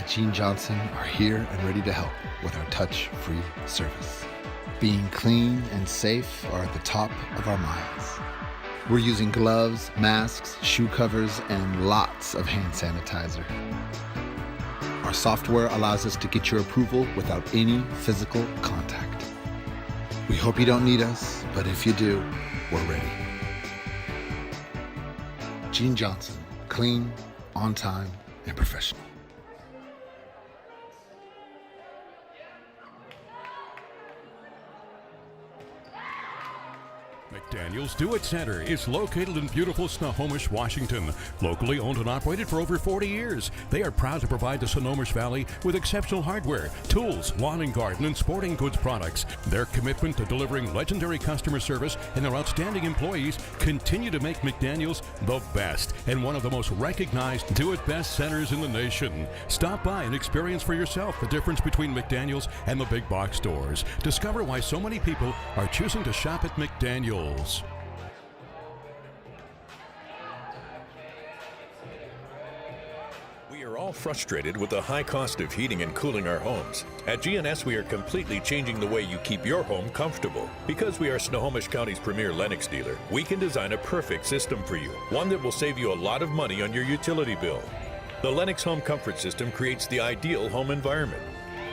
Gene Johnson are here and ready to help with our touch-free service. Being clean and safe are at the top of our minds. We're using gloves, masks, shoe covers, and lots of hand sanitizer. Our software allows us to get your approval without any physical contact. We hope you don't need us, but if you do, we're ready. Gene Johnson, clean, on time, and professional. McDaniel's Do-It Center is located in beautiful Snohomish, Washington. Locally owned and operated for over 40 years, they are proud to provide the Snohomish Valley with exceptional hardware, tools, lawn and garden, and sporting goods products. Their commitment to delivering legendary customer service and their outstanding employees continue to make McDaniel's the best and one of the most recognized do-it-best centers in the nation. Stop by and experience for yourself the difference between McDaniel's and the big box stores. Discover why so many people are choosing to shop at McDaniel's. We are all frustrated with the high cost of heating and cooling our homes. At GNS, we are completely changing the way you keep your home comfortable. Because we are Snohomish County's premier Lennox dealer, we can design a perfect system for you, one that will save you a lot of money on your utility bill. The Lennox Home Comfort System creates the ideal home environment.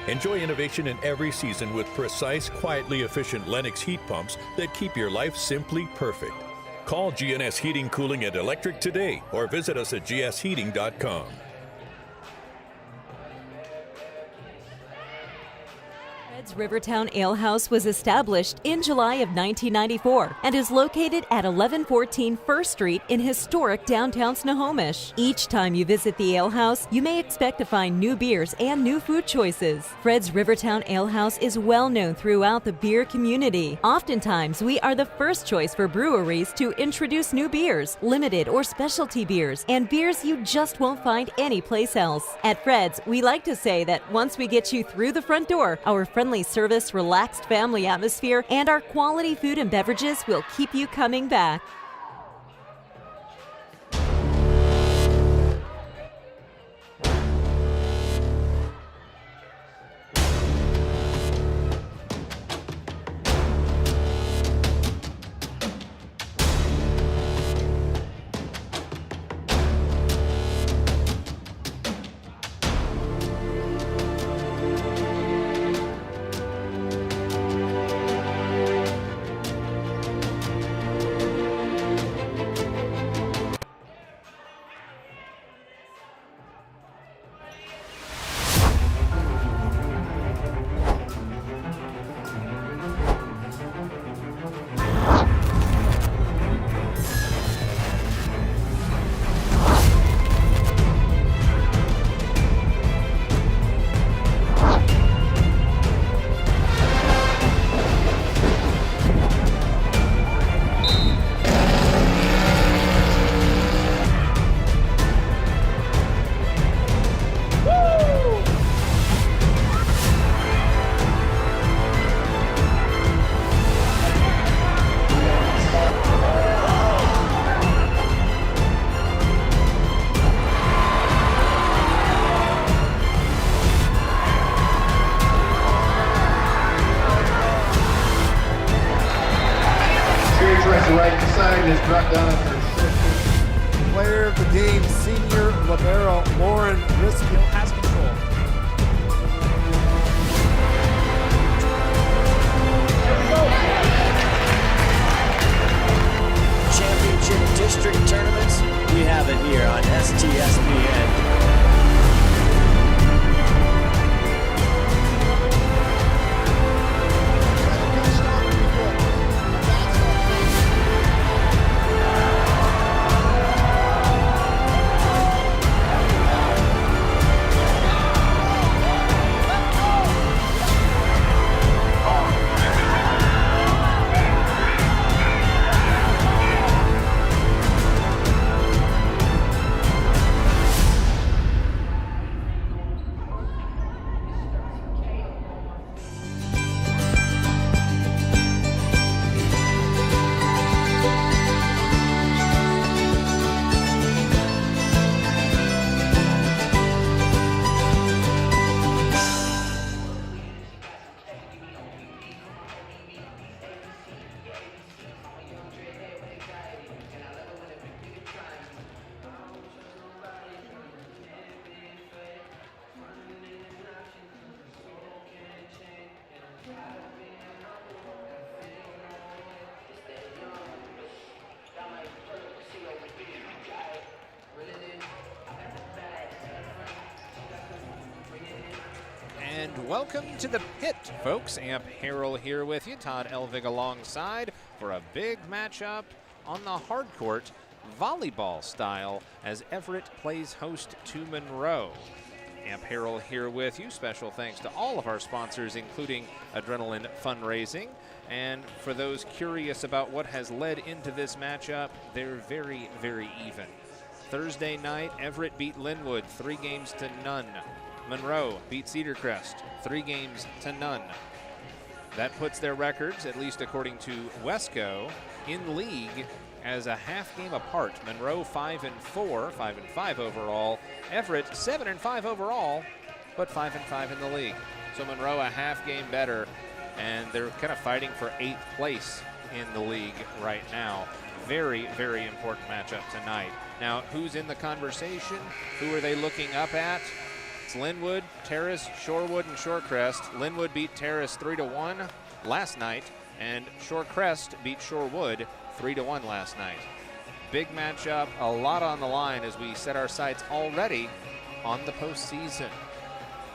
Enjoy innovation in every season with precise, quietly efficient Lennox heat pumps that keep your life simply perfect. Call GNS Heating, Cooling, and Electric today or visit us at gsheating.com. Rivertown Ale House was established in July of 1994 and is located at 1114 First Street in historic downtown Snohomish. Each time you visit the ale house, you may expect to find new beers and new food choices. Fred's Rivertown Ale House is well known throughout the beer community. Oftentimes, we are the first choice for breweries to introduce new beers, limited or specialty beers, and beers you just won't find anyplace else. At Fred's, we like to say that once we get you through the front door, our friendly service, relaxed family atmosphere, and our quality food and beverages will keep you coming back. Right side is brought down at their player of the game, senior libero Lauren Riskill has control. Championship district tournaments, we have it here on STSPN. welcome to the pit, folks. Amp Harrell here with you. Todd Elvig alongside for a big matchup on the hard court, volleyball style, as Everett plays host to Monroe. Amp Harrell here with you. Special thanks to all of our sponsors, including Adrenaline Fundraising. And for those curious about what has led into this matchup, they're very, very even. Thursday night, Everett beat Linwood 3-0. Monroe beat Cedar Crest 3-0. That puts their records, at least according to Wesco, in league as a half game apart. Monroe 5-4, 5-5 overall. Everett 7-5 overall, but 5-5 in the league. So Monroe a half game better, and they're kind of fighting for 8th place in the league right now. Very, very important matchup tonight. Now, who's in the conversation? Who are they looking up at? It's Linwood, Terrace, Shorewood, and Shorecrest. Linwood beat Terrace 3-1 last night, and Shorecrest beat Shorewood 3-1 last night. Big matchup, a lot on the line as we set our sights already on the postseason.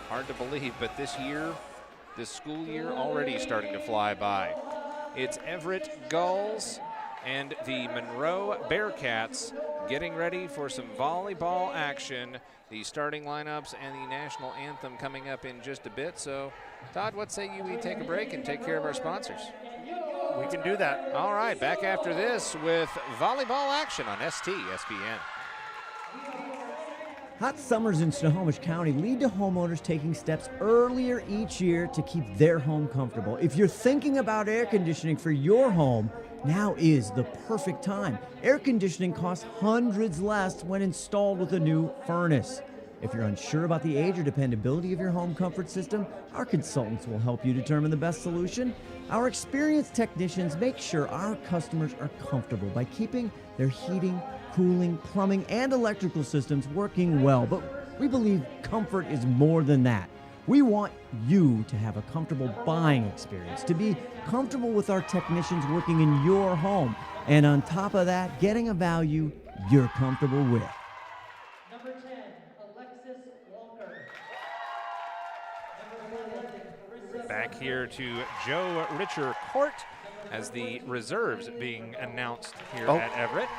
Hard to believe, but this school year already starting to fly by. It's Everett Gulls and the Monroe Bearcats getting ready for some volleyball action. The starting lineups and the national anthem coming up in just a bit. So, Todd, what say we take a break and take care of our sponsors? We can do that. All right, back after this with volleyball action on STSPN. Hot summers in Snohomish County lead to homeowners taking steps earlier each year to keep their home comfortable. If you're thinking about air conditioning for your home, now is the perfect time. Air conditioning costs hundreds less when installed with a new furnace. If you're unsure about the age or dependability of your home comfort system, our consultants will help you determine the best solution. Our experienced technicians make sure our customers are comfortable by keeping their heating, cooling, plumbing, and electrical systems working well. But we believe comfort is more than that. We want you to have a comfortable buying experience, to be comfortable with our technicians working in your home, and on top of that, getting a value you're comfortable with. Number 10, Alexis Walker. Back here to Joe Richer Court as the reserves being announced here at Everett.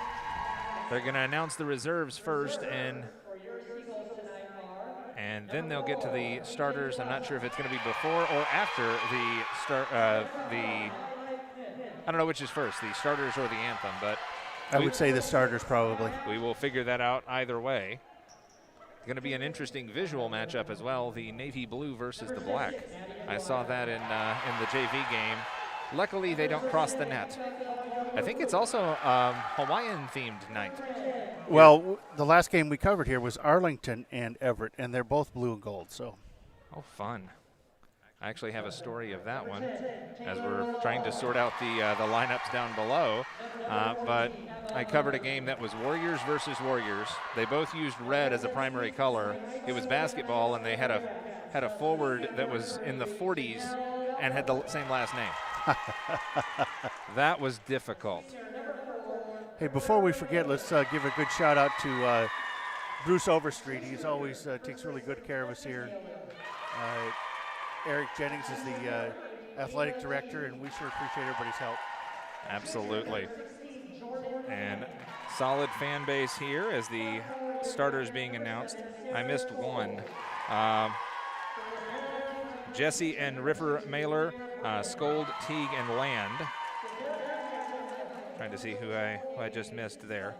They're going to announce the reserves first, and then they'll get to the starters. I'm not sure if it's going to be before or after the start. I don't know which is first, the starters or the anthem, but I would say the starters probably. We will figure that out either way. It's going to be an interesting visual matchup as well, the navy blue versus the black. I saw that in the JV game. Luckily, they don't cross the net. I think it's also Hawaiian-themed night. Well, the last game we covered here was Arlington and Everett, and they're both blue and gold. So, oh, fun! I actually have a story of that one as we're trying to sort out the lineups down below. But I covered a game that was Warriors versus Warriors. They both used red as a primary color. It was basketball, and they had a forward that was in the 40s and had the same last name. That was difficult. Hey, before we forget, let's give a good shout out to Bruce Overstreet. He's always takes really good care of us here. Eric Jennings is the athletic director, and we sure appreciate everybody's help. Absolutely. And solid fan base here as the starters being announced. I missed one. Jesse and Riffer Mailer, Scold, Teague, and Land. Trying to see who I just missed there.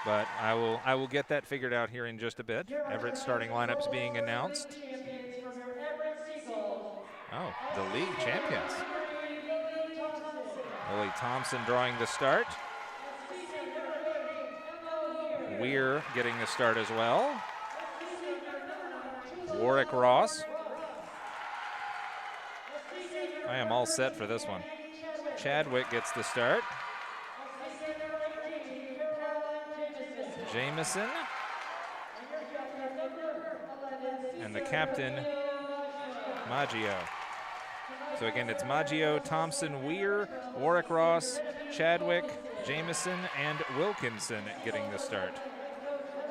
But I will get that figured out here in just a bit. Everett's starting lineups being announced. Oh, the league champions. Lily Thompson drawing the start. Weir getting the start as well. Warwick Ross. I am all set for this one. Chadwick gets the start. Jameson. And the captain, Maggio. So again, it's Maggio, Thompson, Weir, Warwick Ross, Chadwick, Jameson, and Wilkinson getting the start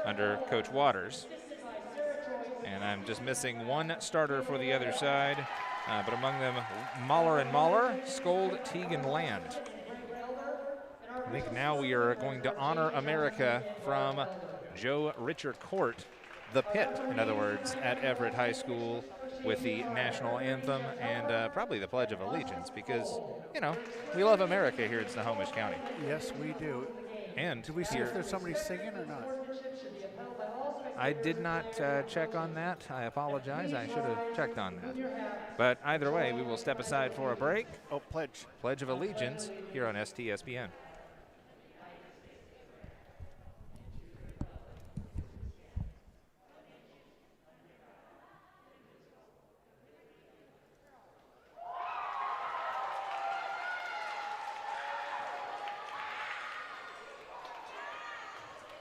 under Coach Waters. And I'm just missing one starter for the other side, but among them, Mahler and Mahler, Skold, Teague, and Land. I think now we are going to honor America from Joe Richard Court, the pit, in other words, at Everett High School with the national anthem and probably the Pledge of Allegiance because, you know, we love America here in Snohomish County. Yes, we do. And do we see if there's somebody singing or not? I did not check on that. I apologize. I should have checked on that. But either way, we will step aside for a break. Oh, pledge. Pledge of Allegiance here on STSPN.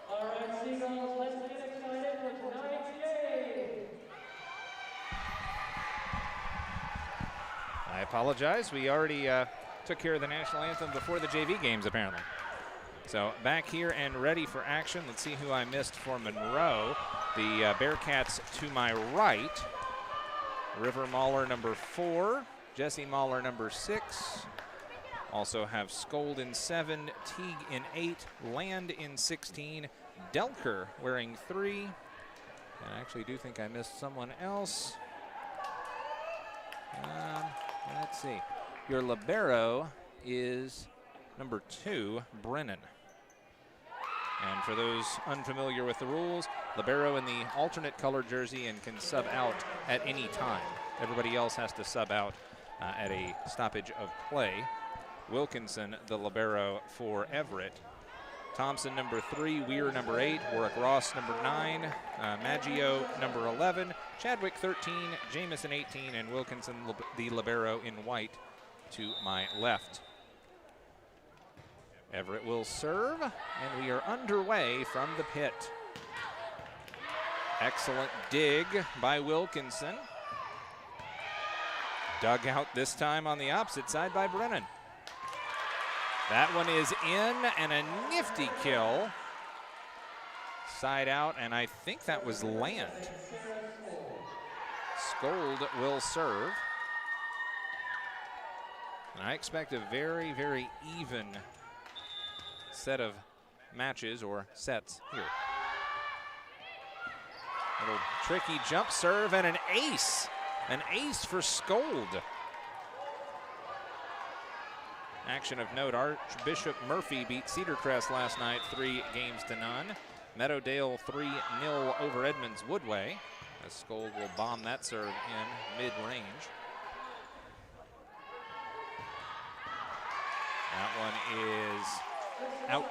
All right, Seagulls, let's get excited for tonight's game. I apologize. We already took care of the national anthem before the JV games, apparently. So back here and ready for action. Let's see who I missed for Monroe. The Bearcats to my right. River Mahler, number 4. Jesse Mahler, number 6. Also have Skold in 7, Teague in 8, Land in 16, Delker wearing 3. And I actually do think I missed someone else. Let's see. Your libero is number 2, Brennan. And for those unfamiliar with the rules, libero in the alternate color jersey and can sub out at any time. Everybody else has to sub out at a stoppage of play. Wilkinson, the libero for Everett. Thompson, number 3. Weir, number 8. Warwick Ross, number 9. Maggio, number 11. Chadwick, 13. Jamison, 18. And Wilkinson, the libero in white to my left. Everett will serve, and we are underway from the pit. Excellent dig by Wilkinson. Dug out this time on the opposite side by Brennan. That one is in, and a nifty kill. Side out, and I think that was Land. Skold will serve. And I expect a very, very even set of matches or sets here. Little tricky jump serve and an ace. An ace for Skold. Action of note, Archbishop Murphy beat Cedar Crest last night 3-0. Meadowdale 3-0 over Edmonds Woodway. As Skold will bomb that serve in mid-range. That one is out.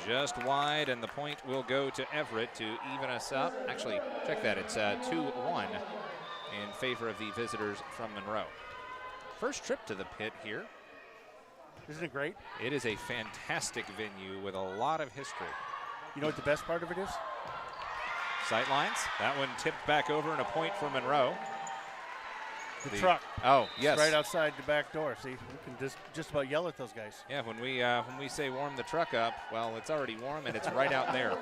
Just wide, and the point will go to Everett to even us up. Actually, check that, it's 2-1 in favor of the visitors from Monroe. First trip to the pit here. Isn't it great? It is a fantastic venue with a lot of history. You know what the best part of it is? Sight lines. That one tipped back over and a point for Monroe. The truck. Oh, yes. It's right outside the back door. See, we can just about yell at those guys. Yeah, when we say warm the truck up, well, it's already warm and it's right out there.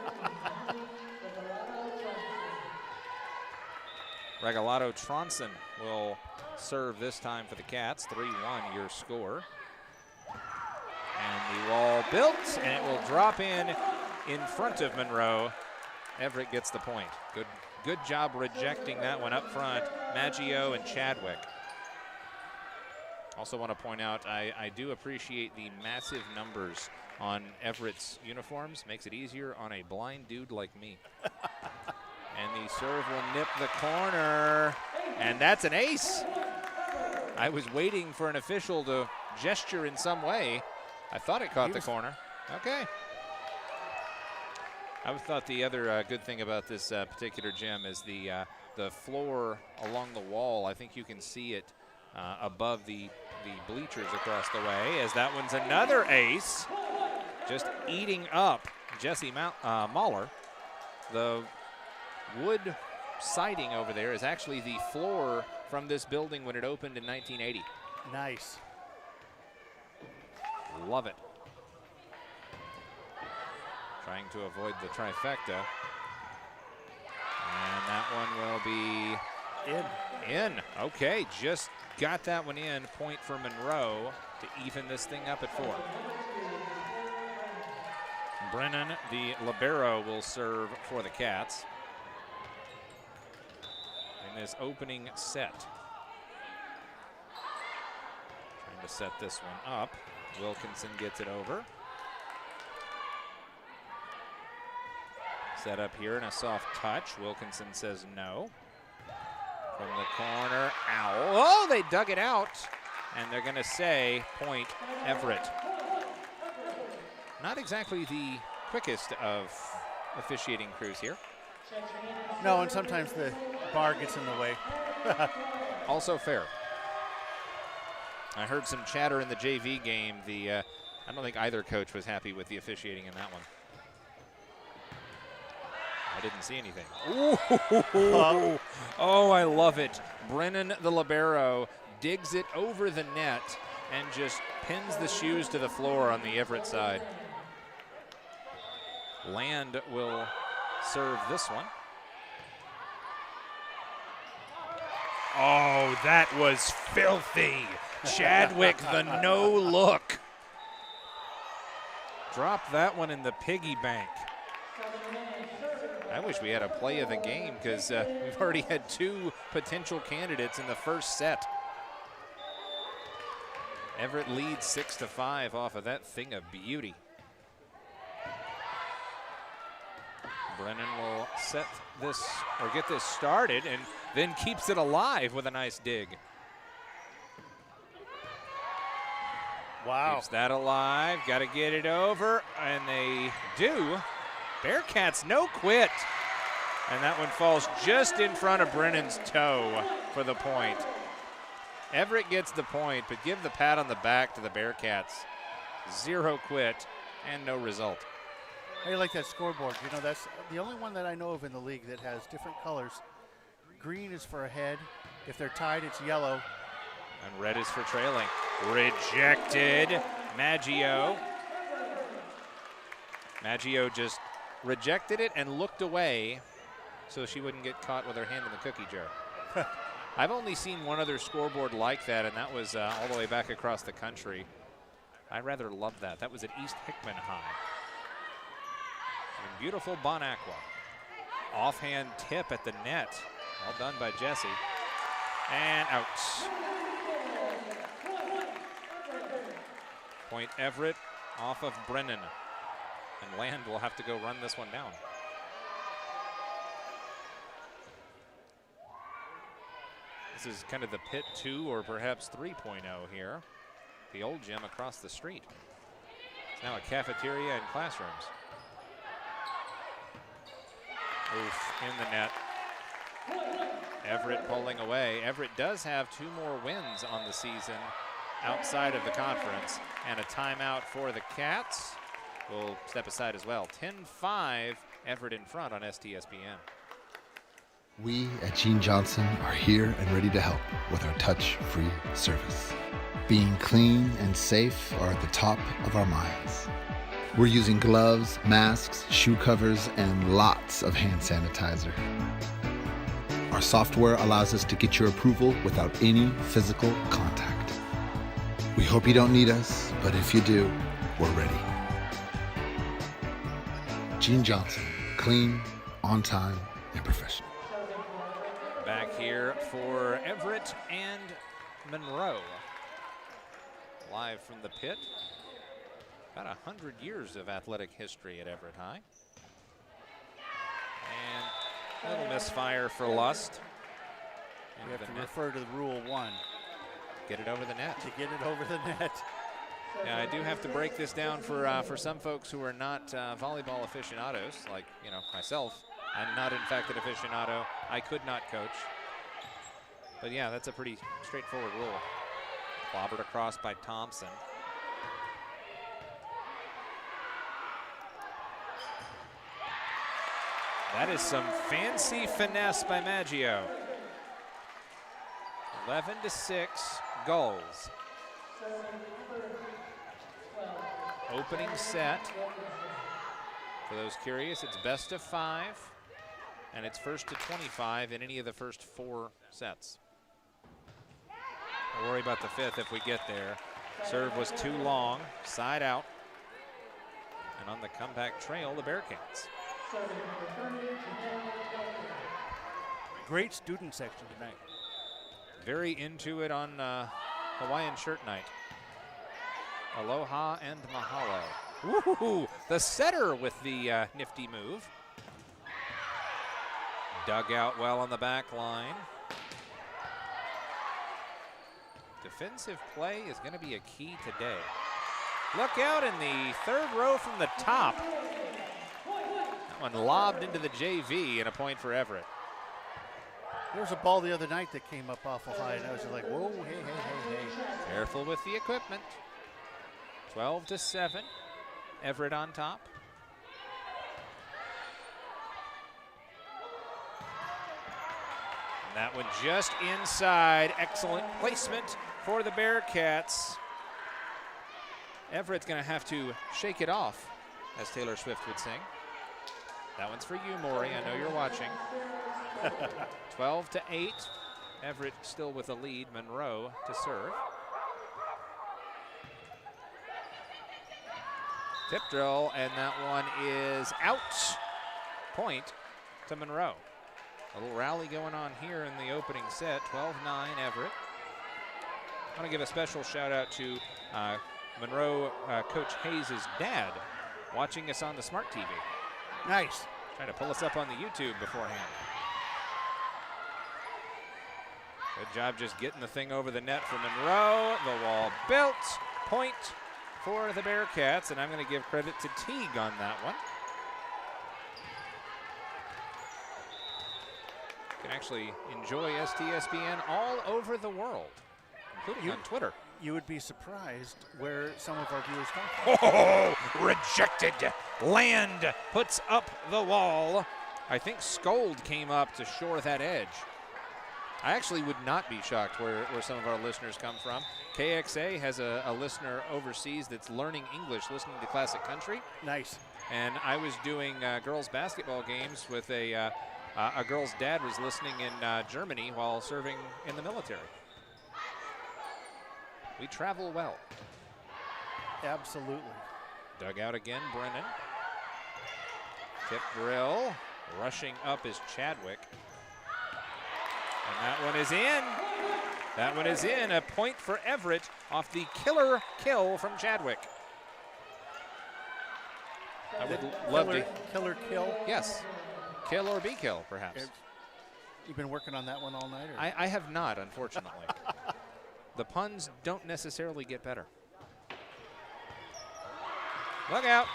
Regalado Tronson will serve this time for the Cats. 3-1 your score. And the wall built, and it will drop in front of Monroe. Everett gets the point. Good job rejecting that one up front, Maggio and Chadwick. Also want to point out, I do appreciate the massive numbers on Everett's uniforms. Makes it easier on a blind dude like me. And the serve will nip the corner, and that's an ace. I was waiting for an official to gesture in some way. I thought it caught the corner. Okay. I thought the other good thing about this particular gym is the floor along the wall. I think you can see it above the bleachers across the way, as that one's another ace. Just eating up Jesse Mahler. The wood siding over there is actually the floor from this building when it opened in 1980. Nice. Love it. Trying to avoid the trifecta. that one will be in. Okay, just got that one in. Point for Monroe to even this thing up at 4. Brennan, the libero, will serve for the Cats in this opening set. Trying to set this one up. Wilkinson gets it over. Set up here and a soft touch. Wilkinson says no. From the corner, ow. Oh, they dug it out. And they're gonna say point Everett. Not exactly the quickest of officiating crews here. No, and sometimes the bar gets in the way. Also fair. I heard some chatter in the JV game. I don't think either coach was happy with the officiating in that one. I didn't see anything. Ooh. Oh, I love it. Brennan, the libero, digs it over the net and just pins the shoes to the floor on the Everett side. Land will serve this one. Oh, that was filthy. Chadwick, the no look. Drop that one in the piggy bank. I wish we had a play of the game because we've already had 2 potential candidates in the first set. Everett leads 6-5 off of that thing of beauty. Brennan will set this or get this started and then keeps it alive with a nice dig. Wow. Keeps that alive, got to get it over, and they do. Bearcats no quit. And that one falls just in front of Brennan's toe for the point. Everett gets the point, but give the pat on the back to the Bearcats. 0 quit and no result. I like that scoreboard. You know, that's the only one that I know of in the league that has different colors. Green is for ahead. If they're tied, it's yellow. And red is for trailing. Rejected. Maggio just rejected it and looked away so she wouldn't get caught with her hand in the cookie jar. I've only seen one other scoreboard like that, and that was all the way back across the country. I rather love that. That was at East Hickman High. And beautiful Bonacqua. Offhand tip at the net. Well done by Jesse. And out. Point Everett off of Brennan. And Land will have to go run this one down. This is kind of the pit 2 or perhaps 3.0 here. The old gym across the street. It's now a cafeteria and classrooms. Oof, in the net. Everett pulling away. Everett does have 2 more wins on the season outside of the conference, and a timeout for the Cats. We'll step aside as well. 10-5, Everett in front on STSPN. We at Gene Johnson are here and ready to help with our touch-free service. Being clean and safe are at the top of our minds. We're using gloves, masks, shoe covers, and lots of hand sanitizer. Our software allows us to get your approval without any physical contact. We hope you don't need us, but if you do, we're ready. Gene Johnson, clean, on time, and professional. Back here for Everett and Monroe. Live from the pit. About 100 years of athletic history at Everett High. And a little misfire for Lust. You have to refer to the rule 1. Get it over the net. To get it over the net. Yeah, I do have to break this down for some folks who are not volleyball aficionados, like myself. I'm not, in fact, an aficionado. I could not coach. But yeah, that's a pretty straightforward rule. Clobbered across by Thompson. That is some fancy finesse by Maggio. 11-6, Gulls. Opening set. For those curious, it's best of 5. and it's first to 25 in any of the first 4 sets. I'll worry about the 5th if we get there. Serve was too long, side out. And on the comeback trail, the Bearcats. Great student section tonight. Very into it on Hawaiian shirt night. Aloha and mahalo. Woo-hoo-hoo. The setter with the nifty move. Dug out well on the back line. Defensive play is going to be a key today. Look out in the 3rd row from the top. That one lobbed into the JV and a point for Everett. There was a ball the other night that came up awful high, and I was just like, whoa, hey. Careful with the equipment. 12-7. Everett on top. And that one just inside. Excellent placement for the Bearcats. Everett's going to have to shake it off, as Taylor Swift would sing. That one's for you, Maury. I know you're watching. 12-8. Everett still with a lead. Monroe to serve. Tip drill, and that one is out. Point to Monroe. A little rally going on here in the opening set. 12-9 Everett. I want to give a special shout out to Monroe Coach Hayes' dad watching us on the smart TV. Nice. Trying to pull us up on the YouTube beforehand. Good job just getting the thing over the net for Monroe. The wall built. Point for the Bearcats, and I'm going to give credit to Teague on that one. You can actually enjoy STSPN all over the world, including on Twitter. You would be surprised where some of our viewers come from. Oh, rejected. Land puts up the wall. I think Scold came up to shore that edge. I actually would not be shocked where some of our listeners come from. KXA has a listener overseas that's learning English, listening to classic country. Nice. And I was doing girls basketball games with a girl's dad was listening in Germany while serving in the military. We travel well. Absolutely. Dug out again, Brennan. Tip drill. Rushing up is Chadwick. And that one is in. That one is in. A point for Everett off the killer kill from Chadwick. I would love to. Killer kill? Yes. Kill or be kill, perhaps. You've been working on that one all night? Or? I have not, unfortunately. The puns don't necessarily get better. Look out.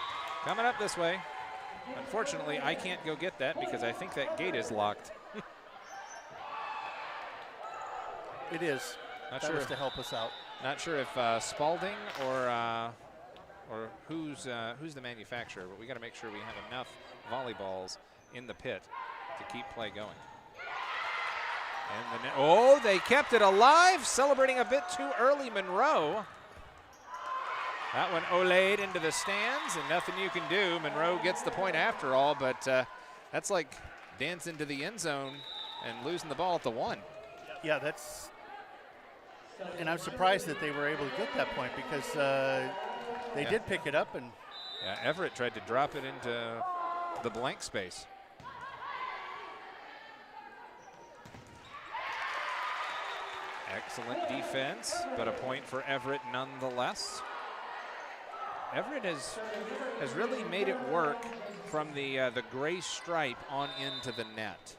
Coming up this way. Unfortunately, I can't go get that because I think that gate is locked. It is. Not that sure was to help us out. Not sure if Spalding or who's the manufacturer, but we got to make sure we have enough volleyballs in the pit to keep play going. And oh, they kept it alive, celebrating a bit too early, Monroe. That one olayed into the stands, and nothing you can do. Monroe gets the point after all, but that's like dancing to the end zone and losing the ball at the 1. Yeah, that's. And I'm surprised that they were able to get that point because they did pick it up. And yeah, Everett tried to drop it into the blank space. Excellent defense, but a point for Everett nonetheless. Everett has really made it work from the gray stripe on into the net.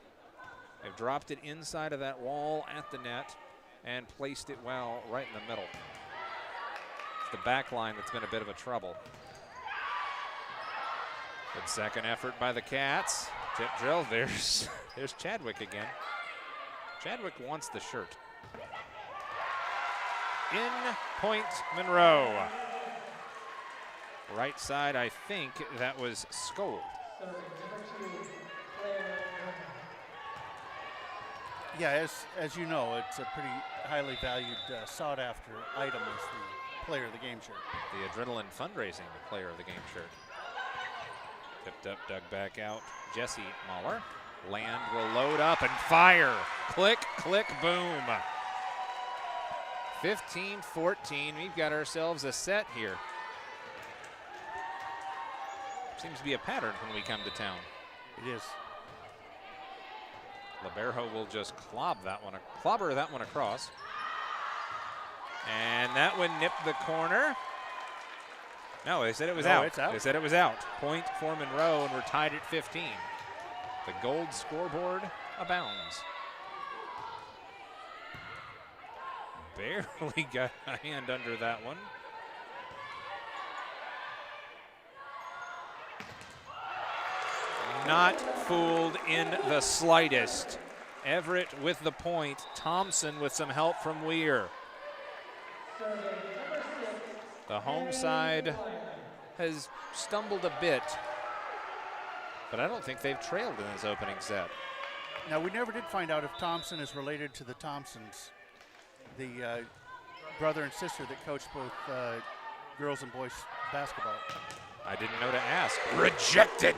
They've dropped it inside of that wall at the net and placed it well right in the middle. It's the back line that's been a bit of a trouble. Good second effort by the Cats. Tip drill, there's Chadwick again. Chadwick wants the shirt. In point Monroe. Right side, I think that was Scold. Yeah, as you know, it's a pretty highly valued, sought-after item as the player of the game shirt. The Adrenaline Fundraising player of the game shirt. Tipped up, dug back out, Jesse Mahler. Land will load up and fire. Click, click, boom. 15-14. We've got ourselves a set here. Seems to be a pattern when we come to town. It is. Libero will just clobber that one across. And that one nipped the corner. No, they said it was out. It's out. They said it was out. Point for Monroe, and we're tied at 15. The gold scoreboard abounds. Barely got a hand under that one. Not fooled in the slightest. Everett with the point. Thompson with some help from Weir. The home side has stumbled a bit, but I don't think they've trailed in this opening set. Now, we never did find out if Thompson is related to the Thompsons, the brother and sister that coach both girls and boys basketball. I didn't know to ask. Rejected.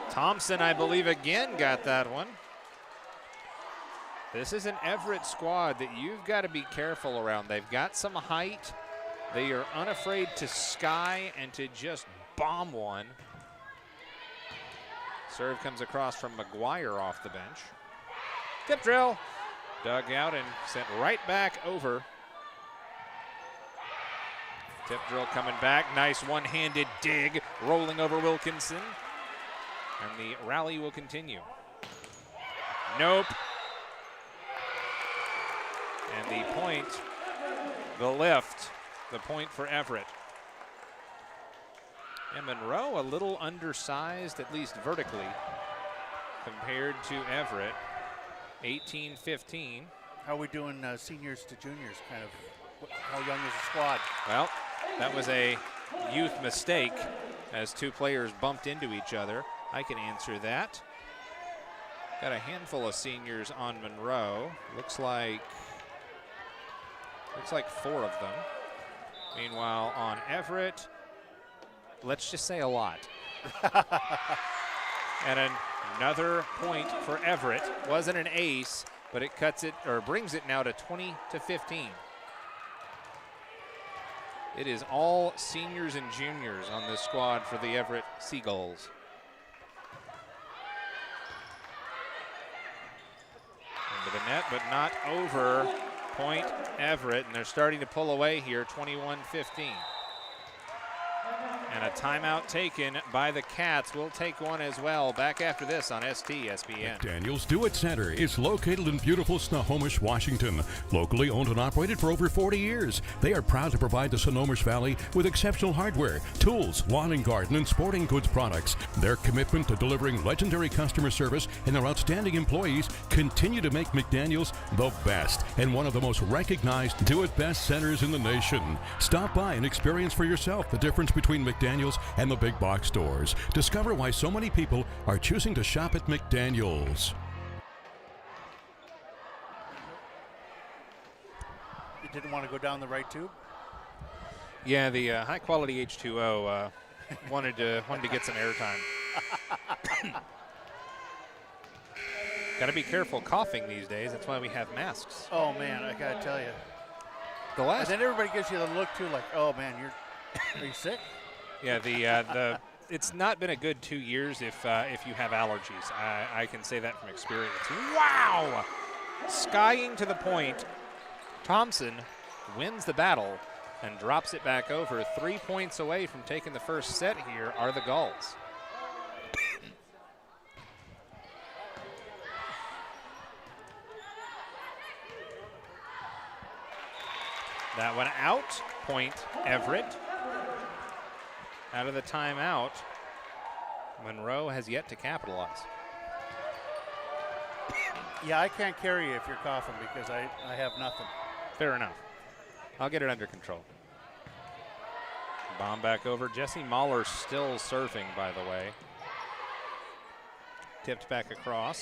Thompson, I believe, again got that one. This is an Everett squad that you've got to be careful around. They've got some height. They are unafraid to sky and to just bomb one. Serve comes across from McGuire off the bench. Tip drill. Dug out and sent right back over. Tip drill coming back. Nice one-handed dig. Rolling over Wilkinson. And the rally will continue. Nope. And the point, the lift, the point for Everett. And Monroe a little undersized, at least vertically, compared to Everett. 18-15. How are we doing seniors to juniors, kind of? How young is the squad? Well, that was a youth mistake as two players bumped into each other. I can answer that. Got a handful of seniors on Monroe. Looks like 4 of them. Meanwhile, on Everett, let's just say a lot. And another point for Everett. Wasn't an ace, but it cuts it, or brings it now to 20-15. It is all seniors and juniors on this squad for the Everett Seagulls. Into the net, but not over. Point Everett, and they're starting to pull away here, 21-15. And a timeout taken by the Cats. We'll take one as well. Back after this on STSPN. McDaniel's Do-It Center is located in beautiful Snohomish, Washington. Locally owned and operated for over 40 years. They are proud to provide the Snohomish Valley with exceptional hardware, tools, lawn and garden, and sporting goods products. Their commitment to delivering legendary customer service and their outstanding employees continue to make McDaniel's the best and one of the most recognized do-it-best centers in the nation. Stop by and experience for yourself the difference between McDaniel's and the big box stores. Discover why so many people are choosing to shop at McDaniel's. You didn't want to go down the right tube? Yeah, the high quality H2O wanted to get some airtime. Got to be careful coughing these days. That's why we have masks. Oh man, I gotta tell you. And then everybody gives you the look too, like, oh man, are you sick? Yeah, the it's not been a good 2 years if you have allergies. I can say that from experience. Wow! Skying to the point. Thompson wins the battle and drops it back over. 3 points away from taking the first set here are the Gulls. That one out. Point Everett. Out of the timeout, Monroe has yet to capitalize. Yeah, I can't carry you if you're coughing because I have nothing. Fair enough. I'll get it under control. Bomb back over. Jesse Mahler still serving, by the way. Tipped back across.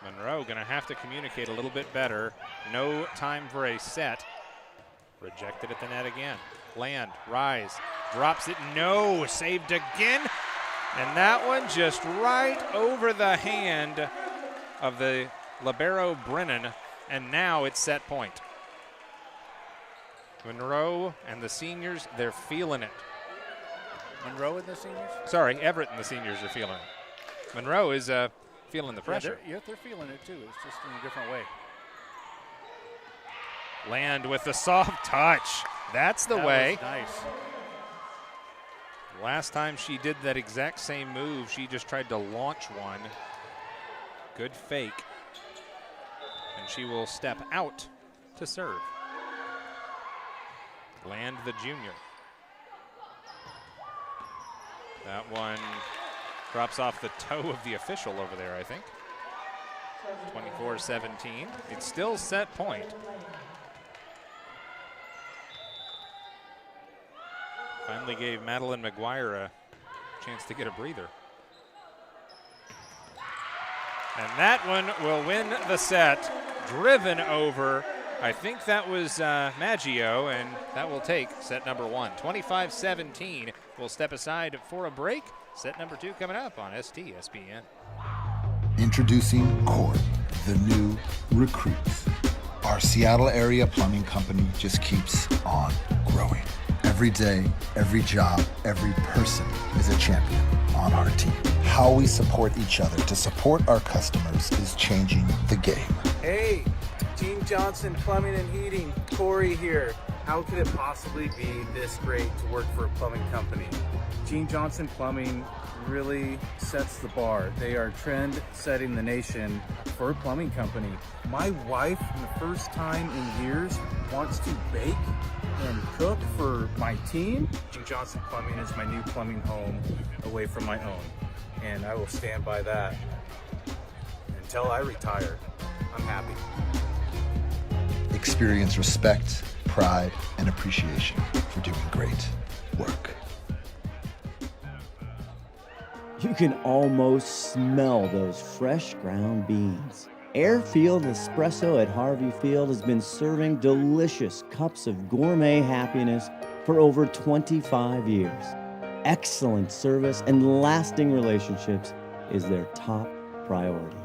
Monroe going to have to communicate a little bit better. No time for a set. Rejected at the net again. Land, rise, drops it, no, saved again. And that one just right over the hand of the libero Brennan, and now it's set point. Monroe and the seniors, they're feeling it. Monroe and the seniors? Sorry, Everett and the seniors are feeling it. Monroe is feeling the pressure. Yeah, they're feeling it too. It's just in a different way. Land with the soft touch. That's the way. Was nice. Last time she did that exact same move, she just tried to launch one. Good fake. And she will step out to serve. Land the junior. That one drops off the toe of the official over there, I think. 24-17. It's still set point. Finally gave Madeline McGuire a chance to get a breather. And that one will win the set. Driven over. I think that was Maggio, and that will take set number one. 25-17. We'll step aside for a break. Set number two coming up on STSPN. Introducing Corey, the new recruit. Our Seattle area plumbing company just keeps on growing. Every day, every job, every person is a champion on our team. How we support each other to support our customers is changing the game. Hey, Gene Johnson Plumbing and Heating, Corey here. How could it possibly be this great to work for a plumbing company? Gene Johnson Plumbing really sets the bar. They are trend-setting the nation for a plumbing company. My wife, for the first time in years, wants to bake and cook for my team. Gene Johnson Plumbing is my new plumbing home away from my own, and I will stand by that until I retire. I'm happy. Experience respect, pride, and appreciation for doing great work. You can almost smell those fresh ground beans. Airfield Espresso at Harvey Field has been serving delicious cups of gourmet happiness for over 25 years. Excellent service and lasting relationships is their top priority.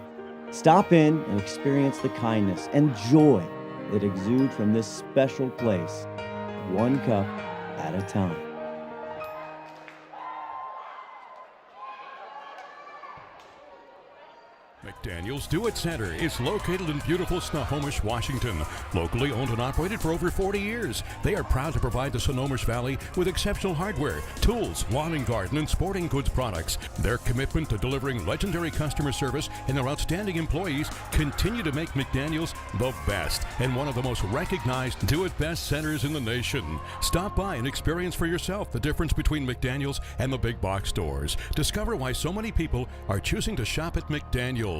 Stop in and experience the kindness and joy that exude from this special place, one cup at a time. McDaniel's Do-It Center is located in beautiful Snohomish, Washington. Locally owned and operated for over 40 years, they are proud to provide the Snohomish Valley with exceptional hardware, tools, lawn and garden, and sporting goods products. Their commitment to delivering legendary customer service and their outstanding employees continue to make McDaniel's the best and one of the most recognized do-it-best centers in the nation. Stop by and experience for yourself the difference between McDaniel's and the big box stores. Discover why so many people are choosing to shop at McDaniel's.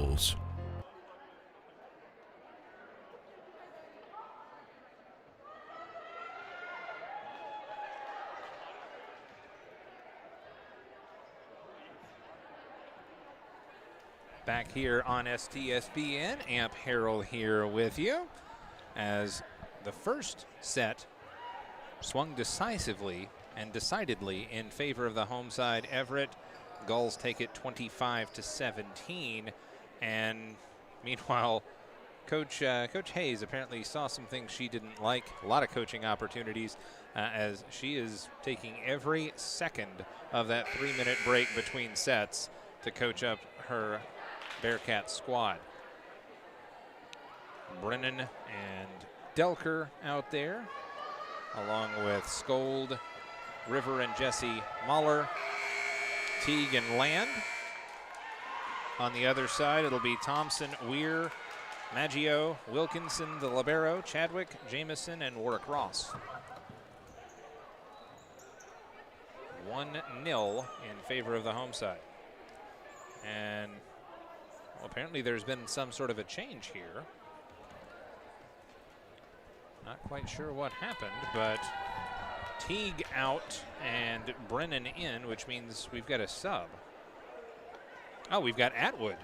Back here on STSPN, Amp Harrell here with you as the first set swung decisively and decidedly in favor of the home side. Everett Gulls take it 25-17, and meanwhile, Coach Hayes apparently saw some things she didn't like. A lot of coaching opportunities as she is taking every second of that 3-minute break between sets to coach up her Bearcats squad. Brennan and Delker out there, along with Skold, River and Jesse Mahler, Teague and Land. On the other side, it'll be Thompson, Weir, Maggio, Wilkinson, the libero, Chadwick, Jameson, and Warwick Ross. 1-0 in favor of the home side. And well, apparently there's been some sort of a change here. Not quite sure what happened, but Teague out and Brennan in, which means we've got a sub. Oh, we've got Atwood.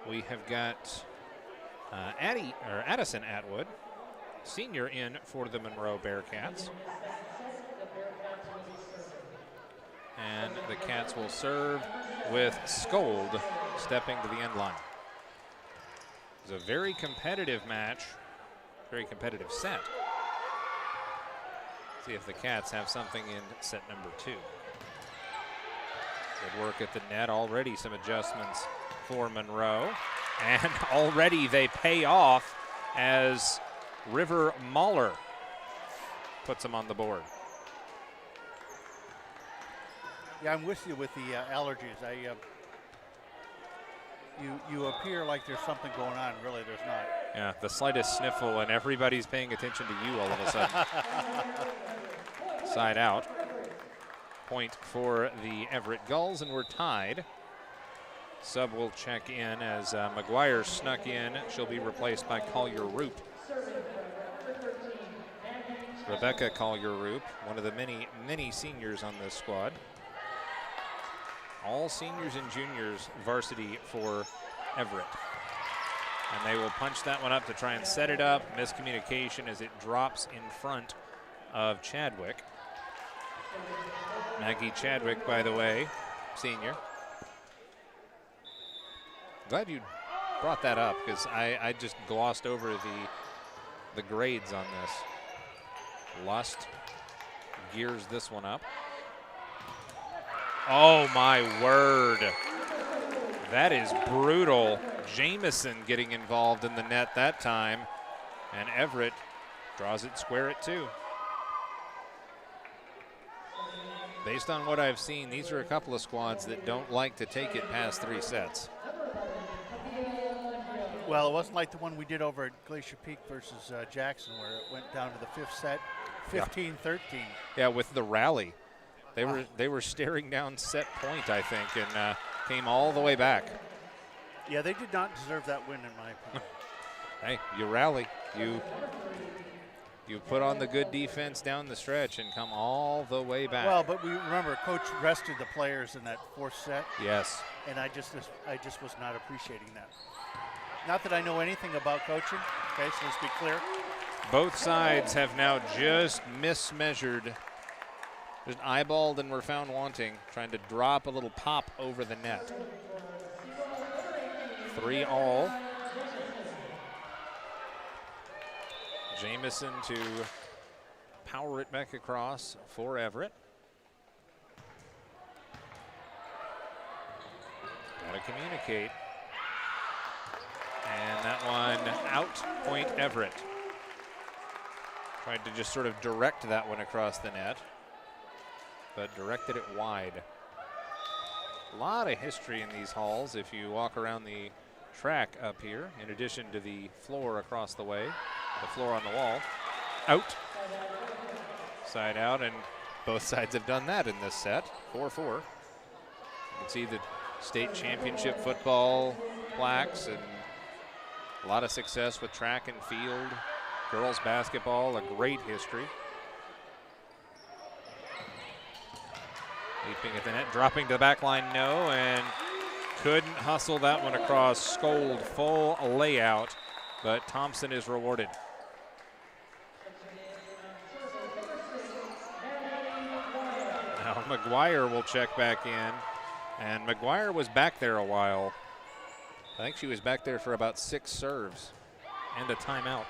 We have got Addison Atwood, senior, in for the Monroe Bearcats. And the Cats will serve with Skold stepping to the end line. It was a very competitive match, very competitive set. See if the Cats have something in set number 2. Good work at the net. Already some adjustments for Monroe. And already they pay off as River Mahler puts them on the board. Yeah, I'm with you with the allergies. You appear like there's something going on. Really, there's not. Yeah, the slightest sniffle and everybody's paying attention to you all of a sudden. Side out. Point for the Everett Gulls, and we're tied. Sub will check in as McGuire snuck in. She'll be replaced by Collier-Roop. Rebecca Collier-Roop, one of the many seniors on this squad. All seniors and juniors varsity for Everett. And they will punch that one up to try and set it up. Miscommunication as it drops in front of Chadwick. Maggie Chadwick, by the way, senior. Glad you brought that up because I just glossed over the grades on this. Lust gears this one up. Oh my word. That is brutal. Jamison getting involved in the net that time. And Everett draws it square at 2. Based on what I've seen, these are a couple of squads that don't like to take it past 3 sets. Well, it wasn't like the one we did over at Glacier Peak versus Jackson, where it went down to the 5th set, 15-13. Yeah, with the rally. They were staring down set point, I think, and came all the way back. Yeah, they did not deserve that win, in my opinion. Hey, you rally. You put on the good defense down the stretch and come all the way back. Well, but we remember Coach rested the players in that 4th set. Yes. And I just was not appreciating that. Not that I know anything about coaching, okay, so let's be clear. Both sides have now just mismeasured, just eyeballed and were found wanting, trying to drop a little pop over the net. 3-all. Jamison to power it back across for Everett. Gotta communicate. And that one out, point Everett. Tried to just sort of direct that one across the net, but directed it wide. A lot of history in these halls if you walk around the track up here, in addition to the floor across the way, the floor on the wall. Out. Side out, and both sides have done that in this set, 4-4. You can see the state championship football plaques and a lot of success with track and field. Girls basketball, a great history. Leaping at the net, dropping to the back line, no, and couldn't hustle that one across. Skold, full layout, but Thompson is rewarded. Now McGuire will check back in, and McGuire was back there a while. I think she was back there for about 6 serves and a timeout.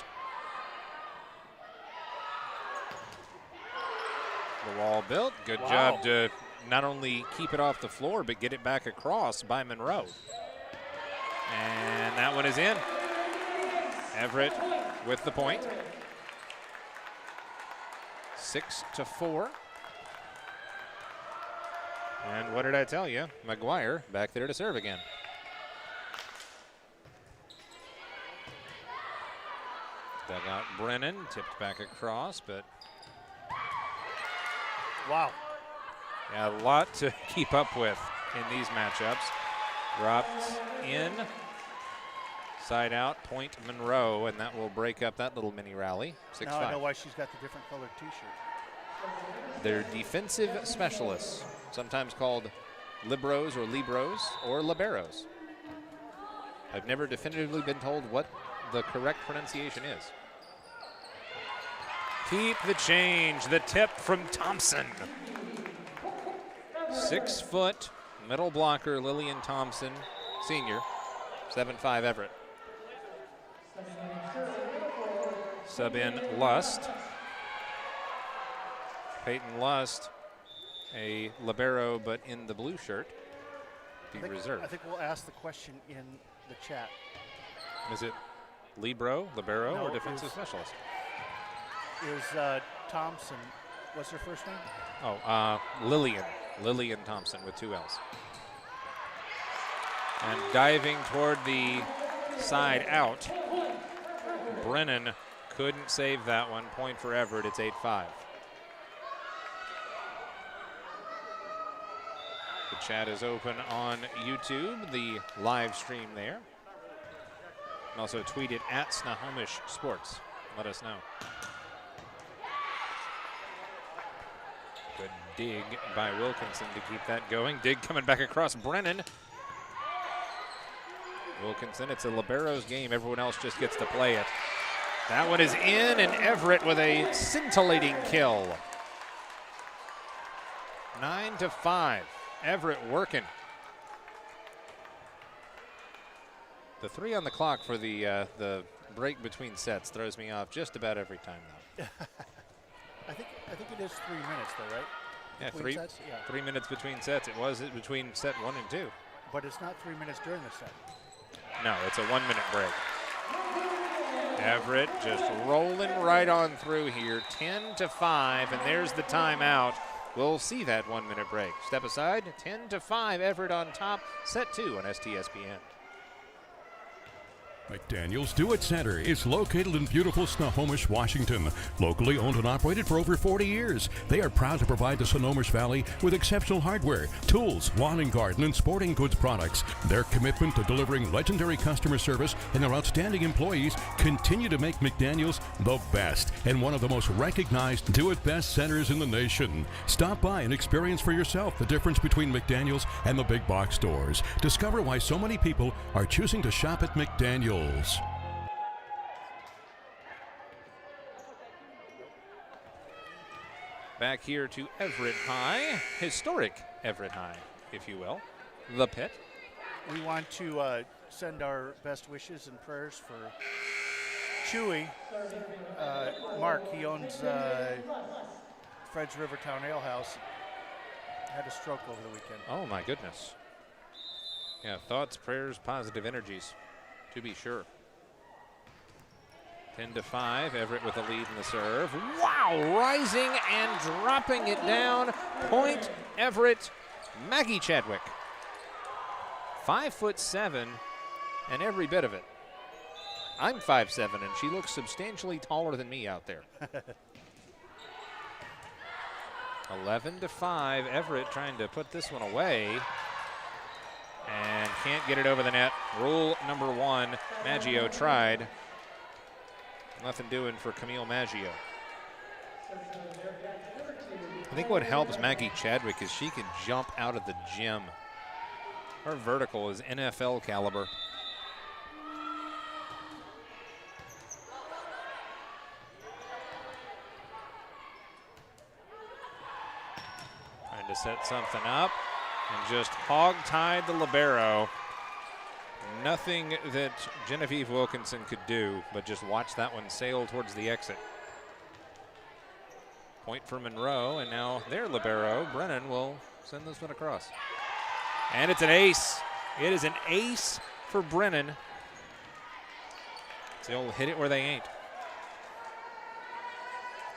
The wall built. Good job to not only keep it off the floor, but get it back across by Monroe. And that one is in. Everett with the point. 6-4. And what did I tell you? McGuire back there to serve again. Dug out Brennan, tipped back across, but wow. Yeah, a lot to keep up with in these matchups. Dropped in, side out, point Monroe, and that will break up that little mini rally. 6-5. Now I know why she's got the different colored t-shirt. They're defensive specialists, sometimes called libros or libros or liberos. I've never definitively been told what the correct pronunciation is. Keep the change, the tip from Thompson. 6-foot middle blocker Lillian Thompson, senior, 7'5" Everett. Sub in Lust. Peyton Lust, a libero but in the blue shirt, the reserve. I think we'll ask the question in the chat. Is it libero, or defensive specialist? Is Thompson, what's her first name? Oh, Lillian Thompson with 2 L's. And diving toward the side out, Brennan couldn't save that one. Point for Everett, it's 8-5. The chat is open on YouTube, the live stream there. And also tweet it at Snohomish Sports. Let us know. Good dig by Wilkinson to keep that going. Dig coming back across Brennan. Wilkinson, it's a libero's game. Everyone else just gets to play it. That one is in, and Everett with a scintillating kill. 9-5. Everett working. The 3 on the clock for the break between sets throws me off just about every time, though. I think it is 3 minutes, though, right? Yeah, between sets? Yeah. 3 minutes between sets. It was between set 1 and 2. But it's not 3 minutes during the set. No, it's a 1-minute break. Everett just rolling right on through here, 10-5, and there's the timeout. We'll see that 1-minute break. Step aside, 10-5, Everett on top, set 2 on STSPN. McDaniel's Do It Center is located in beautiful Snohomish, Washington. Locally owned and operated for over 40 years, they are proud to provide the Snohomish Valley with exceptional hardware, tools, lawn and garden, and sporting goods products. Their commitment to delivering legendary customer service and their outstanding employees continue to make McDaniel's the best and one of the most recognized Do It Best centers in the nation. Stop by and experience for yourself the difference between McDaniel's and the big box stores. Discover why so many people are choosing to shop at McDaniel's. Back here to Everett High, historic Everett High, if you will, the pit. We want to send our best wishes and prayers for Chewy. Mark, he owns Fred's Rivertown Ale House. Had a stroke over the weekend. Oh my goodness. Yeah, thoughts, prayers, positive energies, to be sure. 10-5, Everett with a lead in the serve. Wow, rising and dropping it down. Point Everett, Maggie Chadwick. 5'7", and every bit of it. I'm 5'7", and she looks substantially taller than me out there. 11-5, Everett trying to put this one away. And can't get it over the net. Rule number 1, Maggio tried. Nothing doing for Camille Maggio. I think what helps Maggie Chadwick is she can jump out of the gym. Her vertical is NFL caliber. Trying to set something up and just hog-tied the libero. Nothing that Genevieve Wilkinson could do, but just watch that one sail towards the exit. Point for Monroe, and now their libero, Brennan, will send this one across. And it's an ace. It is an ace for Brennan. So they'll hit it where they ain't.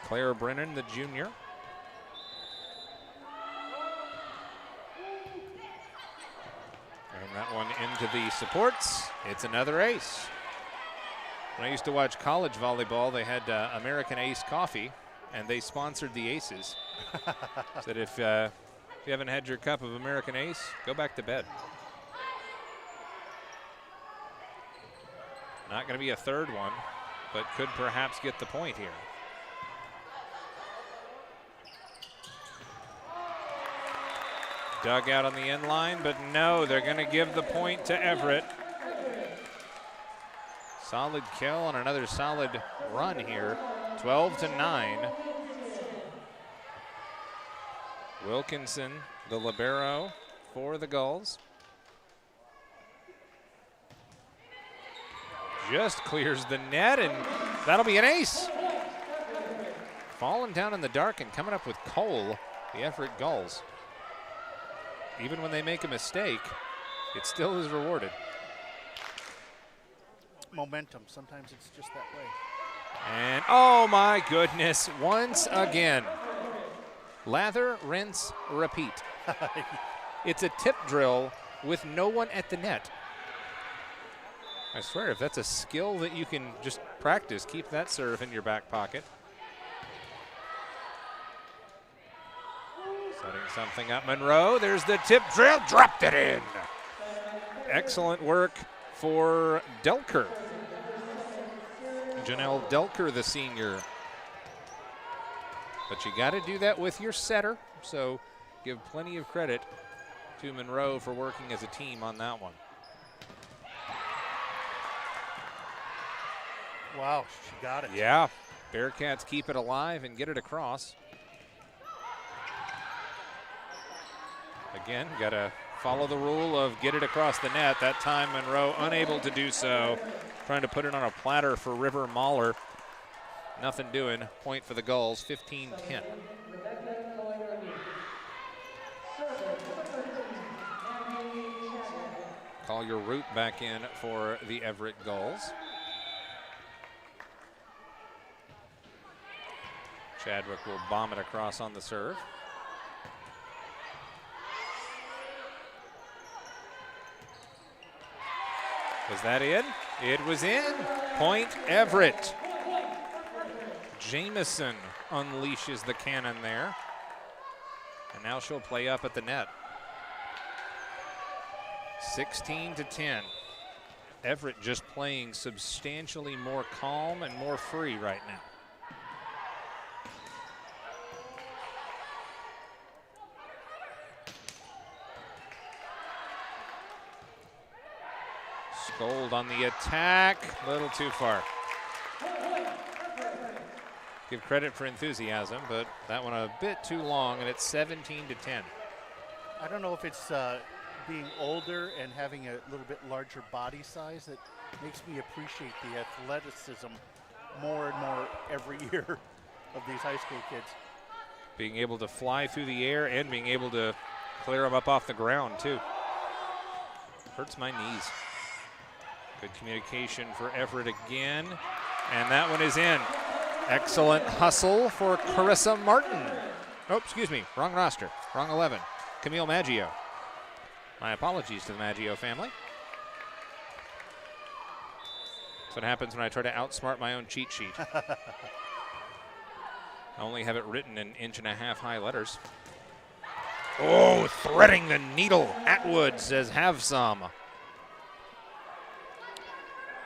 Claire Brennan, the junior. And that one into the supports. It's another ace. When I used to watch college volleyball, they had American Ace Coffee, and they sponsored the Aces. Said if you haven't had your cup of American Ace, go back to bed. Not going to be a third one, but could perhaps get the point here. Dug out on the end line, but no, they're going to give the point to Everett. Solid kill and another solid run here. 12-9. Wilkinson the libero for the Gulls. Just clears the net, and that'll be an ace. Falling down in the dark and coming up with Cole, the Everett Gulls. Even when they make a mistake, it still is rewarded. Momentum, sometimes it's just that way. And oh my goodness, once again. Lather, rinse, repeat. It's a tip drill with no one at the net. I swear, if that's a skill that you can just practice, keep that serve in your back pocket. Setting something up, Monroe. There's the tip drill, dropped it in. Excellent work for Delker. Janelle Delker, the senior. But you got to do that with your setter, so give plenty of credit to Monroe for working as a team on that one. Wow, she got it. Yeah, Bearcats keep it alive and get it across. Again, got to follow the rule of get it across the net. That time Monroe unable to do so. Trying to put it on a platter for River Mahler. Nothing doing. Point for the Gulls, 15-10. Call your route back in for the Everett Gulls. Chadwick will bomb it across on the serve. Was that in? It was in. Point Everett. Jamison unleashes the cannon there. And now she'll play up at the net. 16-10. Everett just playing substantially more calm and more free right now. Gold on the attack, a little too far. Give credit for enthusiasm, but that one a bit too long, and it's 17-10. I don't know if it's being older and having a little bit larger body size that makes me appreciate the athleticism more and more every year of these high school kids. Being able to fly through the air and being able to clear them up off the ground, too. Hurts my knees. Good communication for Everett again, and that one is in. Excellent hustle for Carissa Martin. Oh, excuse me, wrong roster, wrong 11. Camille Maggio. My apologies to the Maggio family. That's what happens when I try to outsmart my own cheat sheet. I only have it written in 1.5-inch high letters. Oh, threading the needle. Atwood says have some.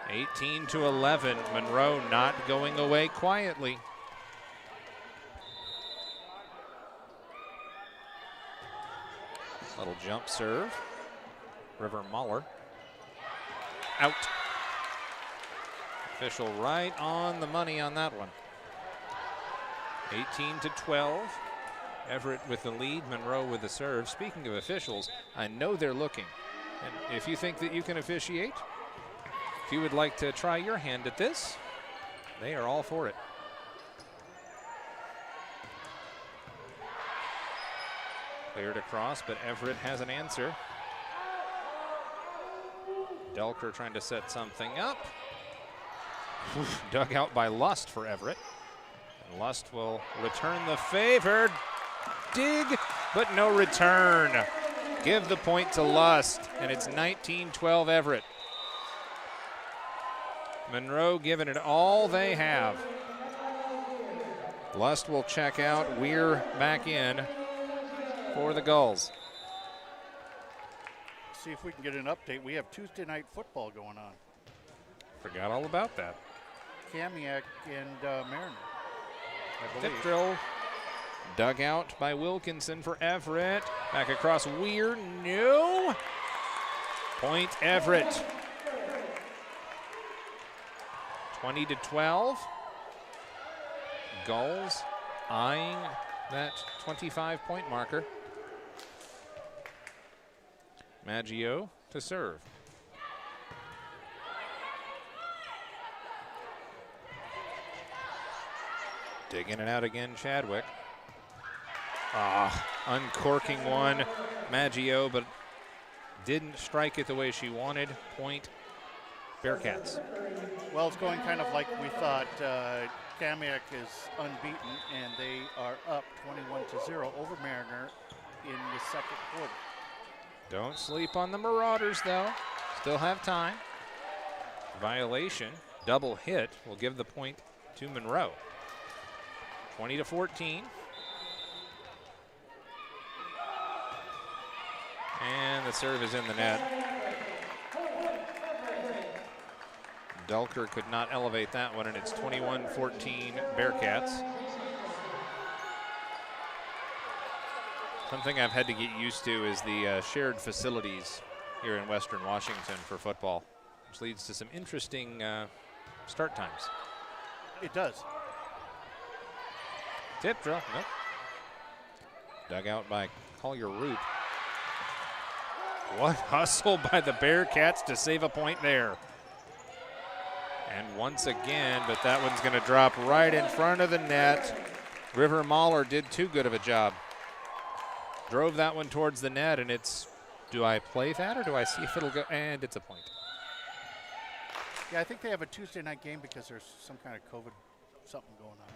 18-11, Monroe not going away quietly. Little jump serve. River Mahler. Out. Official right on the money on that one. 18-12. Everett with the lead, Monroe with the serve. Speaking of officials, I know they're looking. And if you think that you can officiate, if you would like to try your hand at this, they are all for it. Cleared across, but Everett has an answer. Delker trying to set something up. Dug out by Lust for Everett. And Lust will return the favor. Dig, but no return. Give the point to Lust, and it's 19-12 Everett. Monroe giving it all they have. Lust will check out. Weir back in for the Gulls. See if we can get an update. We have Tuesday night football going on. Forgot all about that. Kamiak and Mariner, I believe. Tip drill. Dug out by Wilkinson for Everett. Back across Weir. No. Point Everett. 20-12. Gulls eyeing that 25-point marker. Maggio to serve. Dig in and out again, Chadwick. Uncorking one, Maggio, but didn't strike it the way she wanted. Point, Bearcats. Well, it's going kind of like we thought. Kamiak is unbeaten, and they are up 21-0 over Mariner in the second quarter. Don't sleep on the Marauders, though. Still have time. Violation, double hit, will give the point to Monroe. 20-14. And the serve is in the net. Delker could not elevate that one, and it's 21-14 Bearcats. Something I've had to get used to is the shared facilities here in Western Washington for football, which leads to some interesting start times. It does. Tip drill, nope. Dug out by Collier Root. What hustle by the Bearcats to save a point there. And once again, but that one's going to drop right in front of the net. River Mahler did too good of a job. Drove that one towards the net, and it's, do I play that or do I see if it'll go? And it's a point. Yeah, I think they have a Tuesday night game because there's some kind of COVID something going on.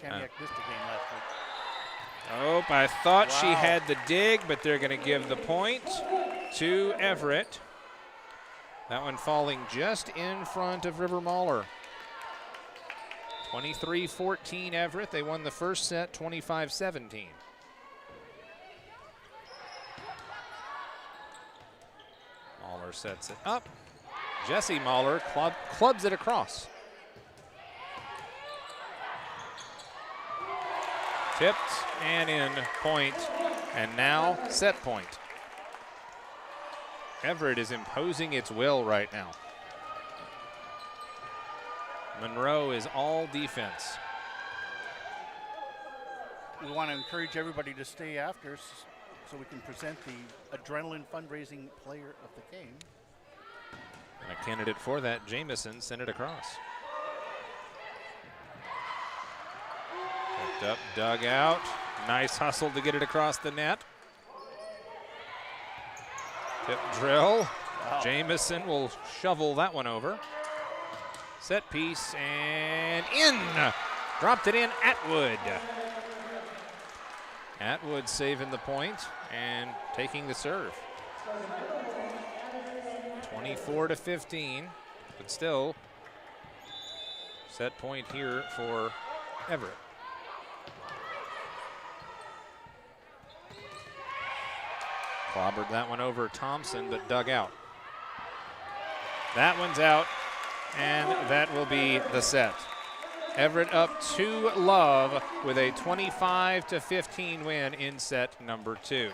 Kamiak missed a game last week. Oh, I thought she had the dig, but they're going to give the point to Everett. That one falling just in front of River Mahler. 23-14 Everett. They won the first set 25-17. Mahler sets it up. Jesse Mahler clubs it across. Tipped and in, point, and now set point. Everett is imposing its will right now. Monroe is all defense. We want to encourage everybody to stay after so we can present the adrenaline fundraising player of the game. And a candidate for that, Jamison, sent it across. Picked up, dug out. Nice hustle to get it across the net. Tip drill. Wow. Jamison will shovel that one over. Set piece and in. Dropped it in, Atwood. Atwood saving the point and taking the serve. 24-15, but still set point here for Everett. Clobbered that one over Thompson, but dug out. That one's out, and that will be the set. Everett up 2-love with a 25-15 win in set number 2.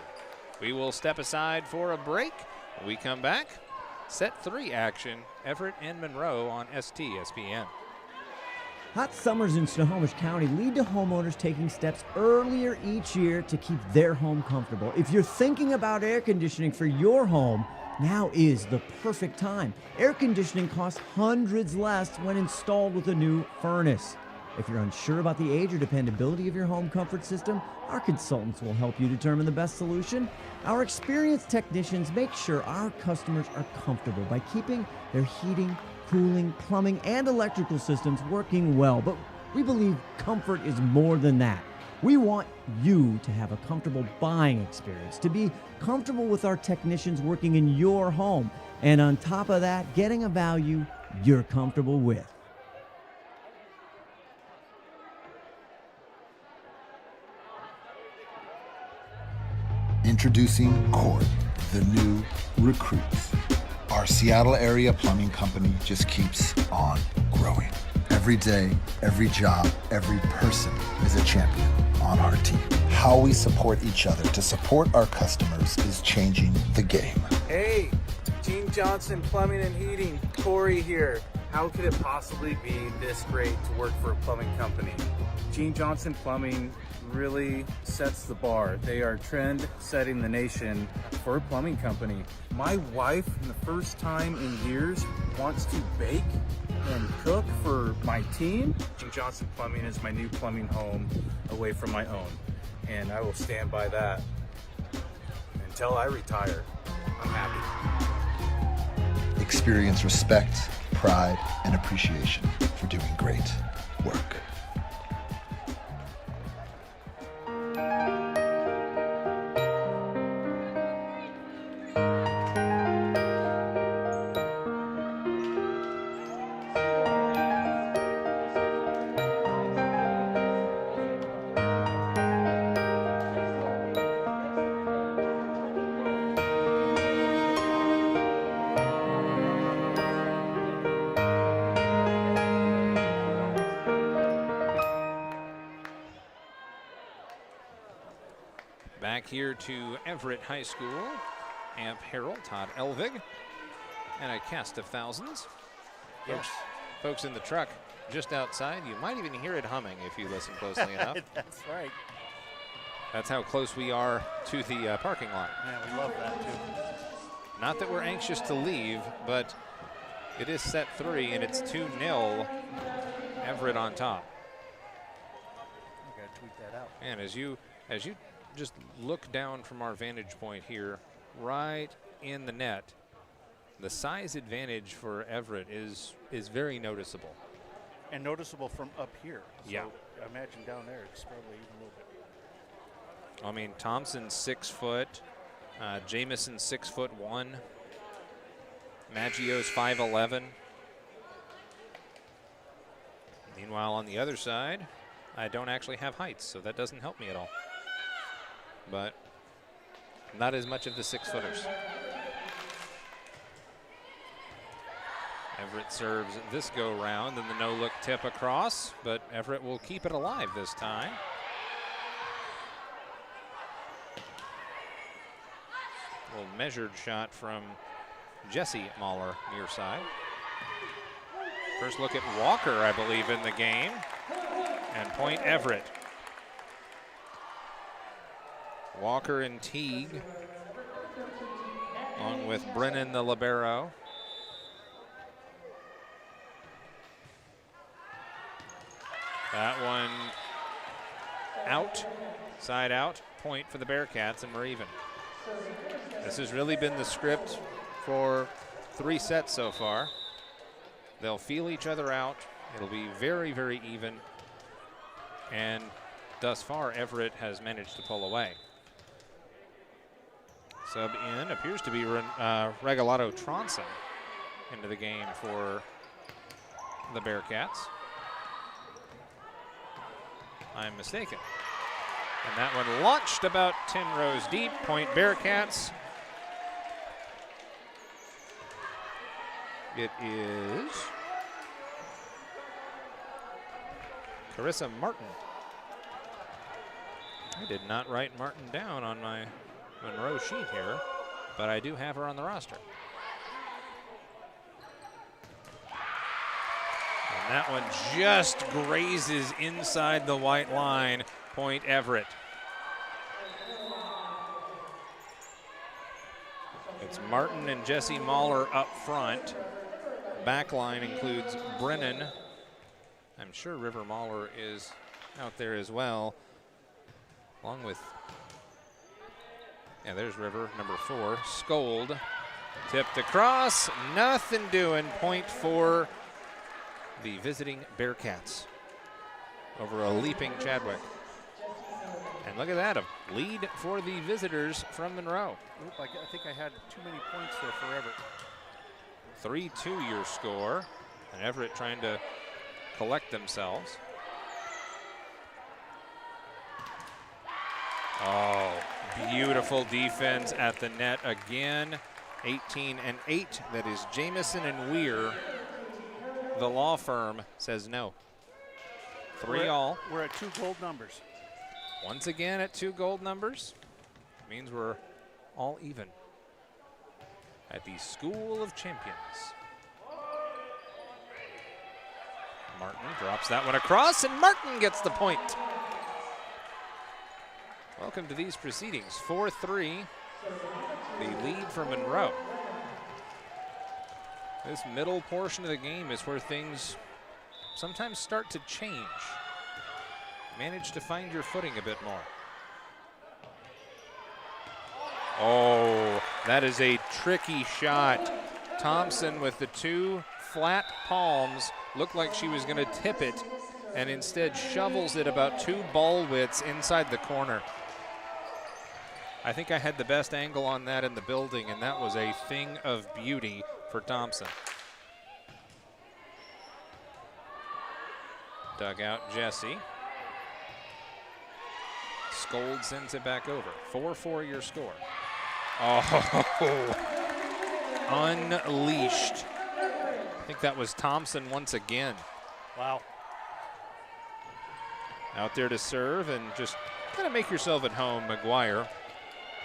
We will step aside for a break. When we come back, set 3 action, Everett and Monroe on STSPN. Hot summers in Snohomish County lead to homeowners taking steps earlier each year to keep their home comfortable. If you're thinking about air conditioning for your home, now is the perfect time. Air conditioning costs hundreds less when installed with a new furnace. If you're unsure about the age or dependability of your home comfort system, our consultants will help you determine the best solution. Our experienced technicians make sure our customers are comfortable by keeping their heating, cooling, plumbing, and electrical systems working well. But we believe comfort is more than that. We want you to have a comfortable buying experience, to be comfortable with our technicians working in your home, and on top of that, getting a value you're comfortable with. Introducing Cord, the new recruits. Our Seattle area plumbing company just keeps on growing. Every day, every job, every person is a champion on our team. How we support each other to support our customers is changing the game. Hey, Gene Johnson Plumbing and Heating, Corey here. How could it possibly be this great to work for a plumbing company? Gene Johnson Plumbing really sets the bar. They are trend setting the nation for a plumbing company. My wife, in the first time in years, wants to bake and cook for my team. Jim Johnson Plumbing is my new plumbing home away from my own, and I will stand by that until I retire. I'm happy. Experience respect, pride, and appreciation for doing great work. Back here to Everett High School, Amp Harrell, Todd Elvig, and a cast of thousands. Yes. Folks in the truck just outside. You might even hear it humming if you listen closely enough. That's right. That's how close we are to the parking lot. Yeah, we love that too. Not that we're anxious to leave, but it is set 3 and it's 2-0 Everett on top. I gotta tweet that out. And as you just look down from our vantage point here, right in the net, the size advantage for Everett is very noticeable. And noticeable from up here. So yeah. I imagine down there it's probably even a little bit. I mean, Thompson's 6 foot, Jameson's 6'1", Maggio's 5'11". Meanwhile, on the other side, I don't actually have heights, so that doesn't help me at all. But not as much of the 6-footers. Everett serves this go round and the no-look tip across, but Everett will keep it alive this time. A little measured shot from Jesse Mahler near side. First look at Walker, I believe, in the game. And point Everett. Walker and Teague, along with Brennan, the libero. That one out, side out, point for the Bearcats, and we're even. This has really been the script for 3 sets so far. They'll feel each other out. It'll be very, very even. And thus far, Everett has managed to pull away. Sub in appears to be Regalado Tronson into the game for the Bearcats. I'm mistaken. And that one launched about 10 rows deep. Point Bearcats. It is Carissa Martin. I did not write Martin down on my Monroe sheet here, but I do have her on the roster. And that one just grazes inside the white line. Point Everett. It's Martin and Jesse Mahler up front. Back line includes Brennan. I'm sure River Mahler is out there as well, along with, yeah, there's River, number 4. Skold, tipped across, nothing doing. Point for the visiting Bearcats over a leaping Chadwick. And look at that, a lead for the visitors from Monroe. Oop, I think I had too many points there for Everett. 3-2 your score, and Everett trying to collect themselves. Oh, beautiful defense at the net again. 18-8, that is Jameson and Weir. The law firm says no. 3-all. We're at 2 gold numbers. Once again at 2 gold numbers. Means we're all even at the School of Champions. Martin drops that one across, and Martin gets the point. Welcome to these proceedings. 4-3, the lead for Monroe. This middle portion of the game is where things sometimes start to change. Manage to find your footing a bit more. Oh, that is a tricky shot. Thompson with the 2 flat palms, looked like she was going to tip it, and instead shovels it about 2 ball widths inside the corner. I think I had the best angle on that in the building, and that was a thing of beauty for Thompson. Dugout Jesse. Skold sends it back over. 4-4 your score. Oh, unleashed. I think that was Thompson once again. Wow. Out there to serve and just kind of make yourself at home, McGuire.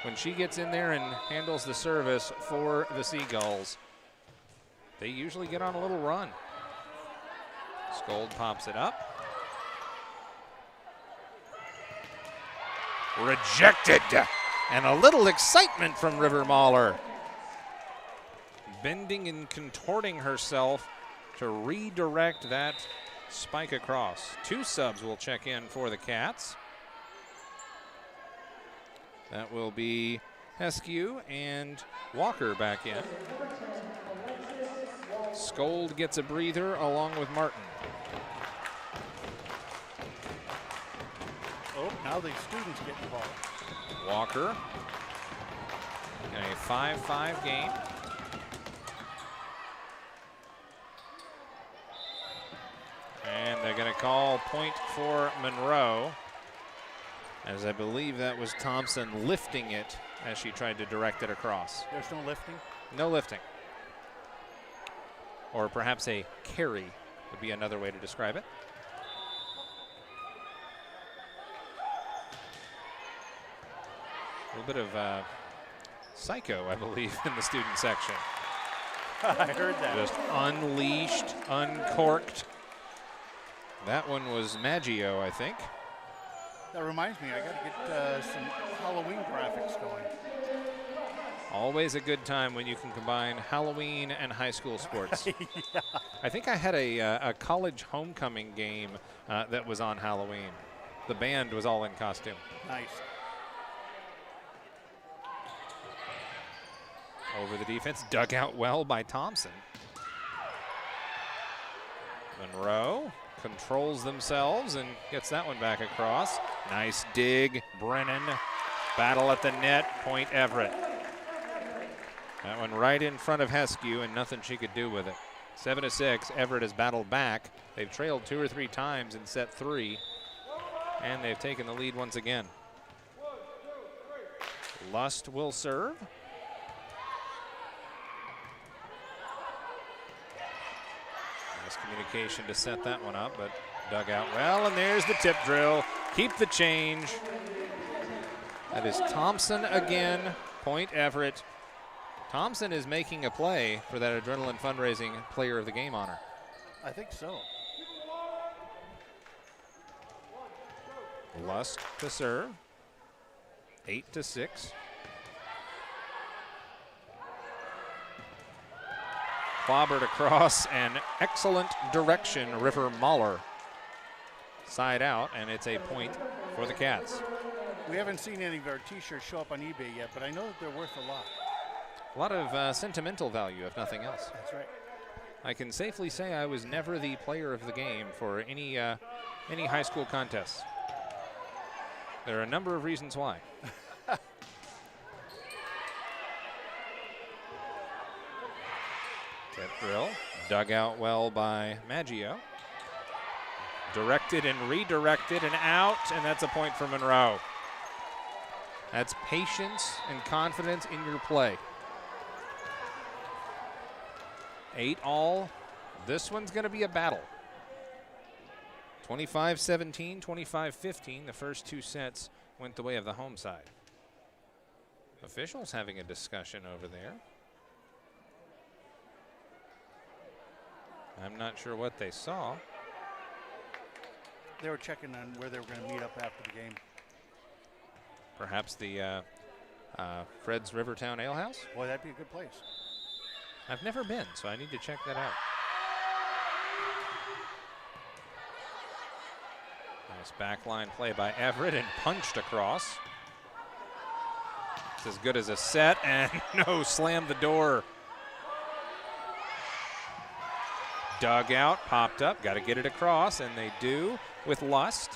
When she gets in there and handles the service for the Seagulls, they usually get on a little run. Skold pops it up. Rejected. And a little excitement from River Mahler. Bending and contorting herself to redirect that spike across. 2 subs will check in for the Cats. That will be Heskew and Walker back in. Skold gets a breather along with Martin. Oh, now the students get involved. Walker in a 5-5 game. And they're going to call point for Monroe, as I believe that was Thompson lifting it as she tried to direct it across. There's no lifting? No lifting. Or perhaps a carry would be another way to describe it. A little bit of psycho, I believe, in the student section. I heard that. Just unleashed, uncorked. That one was Maggio, I think. That reminds me, I got to get some Halloween graphics going. Always a good time when you can combine Halloween and high school sports. Yeah. I think I had a college homecoming game that was on Halloween. The band was all in costume. Nice. Over the defense, dug out well by Thompson. Monroe controls themselves and gets that one back across. Nice dig, Brennan. Battle at the net, point Everett. That one right in front of Heskew and nothing she could do with it. 7-6, Everett has battled back. They've trailed 2 or 3 times in set 3, and they've taken the lead once again. Lust will serve. Communication to set that one up, but dug out well, and there's the tip drill. Keep the change. That is Thompson again, point Everett. Thompson is making a play for that Adrenaline Fundraising Player of the Game honor. I think so. Lust to serve. 8-6. Clobbered across, and excellent direction, River Mahler. Side out, and it's a point for the Cats. We haven't seen any of our t-shirts show up on eBay yet, but I know that they're worth a lot. A lot of sentimental value, if nothing else. That's right. I can safely say I was never the player of the game for any high school contests. There are a number of reasons why. Tip drill, dug out well by Maggio. Directed and redirected and out, and that's a point for Monroe. That's patience and confidence in your play. 8-all. This one's going to be a battle. 25-17, 25-15. The first 2 sets went the way of the home side. Officials having a discussion over there. I'm not sure what they saw. They were checking on where they were going to meet up after the game. Perhaps the Fred's Rivertown Ale House? Boy, that'd be a good place. I've never been, so I need to check that out. Nice backline play by Everett and punched across. It's as good as a set, and no, slammed the door. Dug out, popped up, got to get it across, and they do with lust.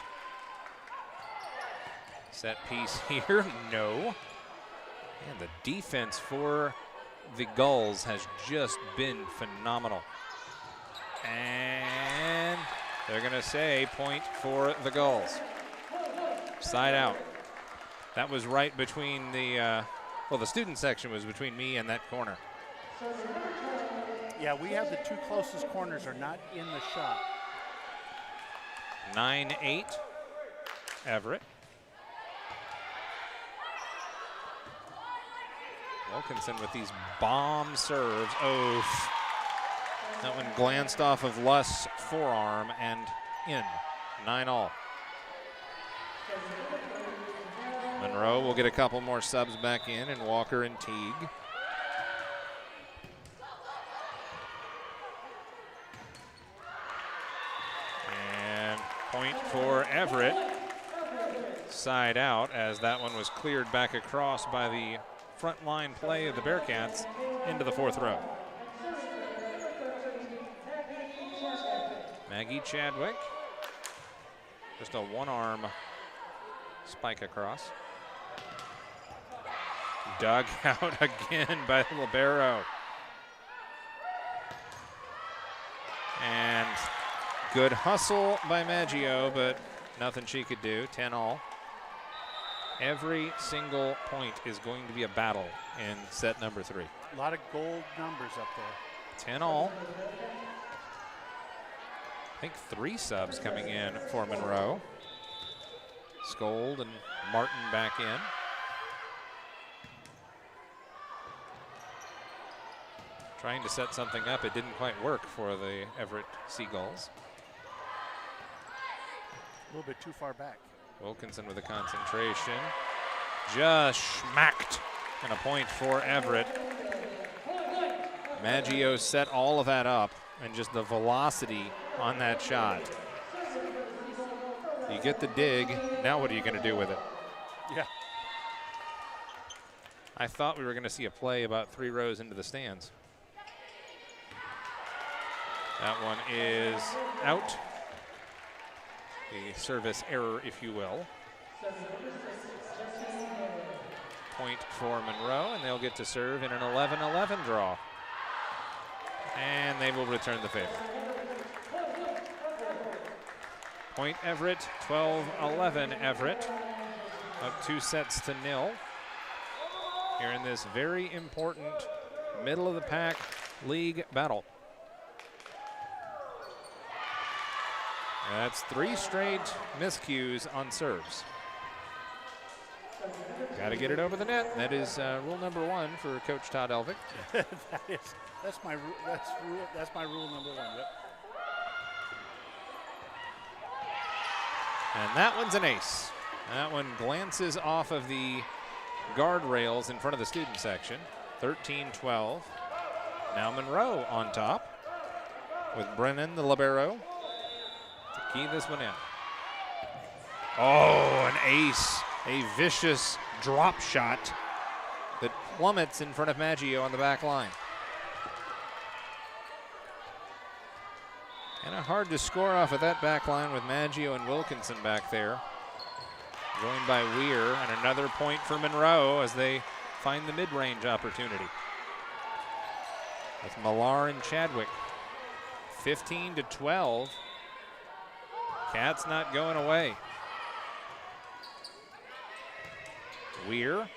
Set piece here, no. And the defense for the Gulls has just been phenomenal. And they're going to say point for the Gulls. Side out. That was right between the, well, the student section was between me and that corner. Yeah, we have the two closest corners are not in the shot. 9-8, Everett. Wilkinson with these bomb serves. Oh, that one glanced off of Lust's forearm and in. 9-all. Monroe will get a couple more subs back in, and Walker and Teague. And point for Everett. Side out, as that one was cleared back across by the front line play of the Bearcats into the fourth row. Maggie Chadwick. Just a one-arm spike across. Dug out again by Libero. And good hustle by Maggio, but nothing she could do. 10-all. Every single point is going to be a battle in set number 3. A lot of gold numbers up there. 10-all. I think 3 subs coming in for Monroe. Skold and Martin back in. Trying to set something up. It didn't quite work for the Everett Seagulls. A little bit too far back. Wilkinson with a concentration. Just smacked. And a point for Everett. Maggio set all of that up, and just the velocity on that shot. You get the dig. Now what are you going to do with it? Yeah. I thought we were going to see a play about 3 rows into the stands. That one is out. A service error, if you will. Point for Monroe, and they'll get to serve in an 11-11 draw. And they will return the favor. Point Everett, 12-11 Everett. Up 2-0 here in this very important middle of the pack league battle. That's 3 straight miscues on serves. Got to get it over the net. That is rule number 1 for Coach Todd Elvig. That's my rule number 1. Yep. And that one's an ace. That one glances off of the guardrails in front of the student section. 13-12. Now Monroe on top with Brennan, the libero, to key this one in. Oh, an ace. A vicious drop shot that plummets in front of Maggio on the back line. Kind of hard to score off of that back line with Maggio and Wilkinson back there. Joined by Weir, and another point for Monroe as they find the mid-range opportunity. With Millar and Chadwick. 15-12. Cats not going away. Weir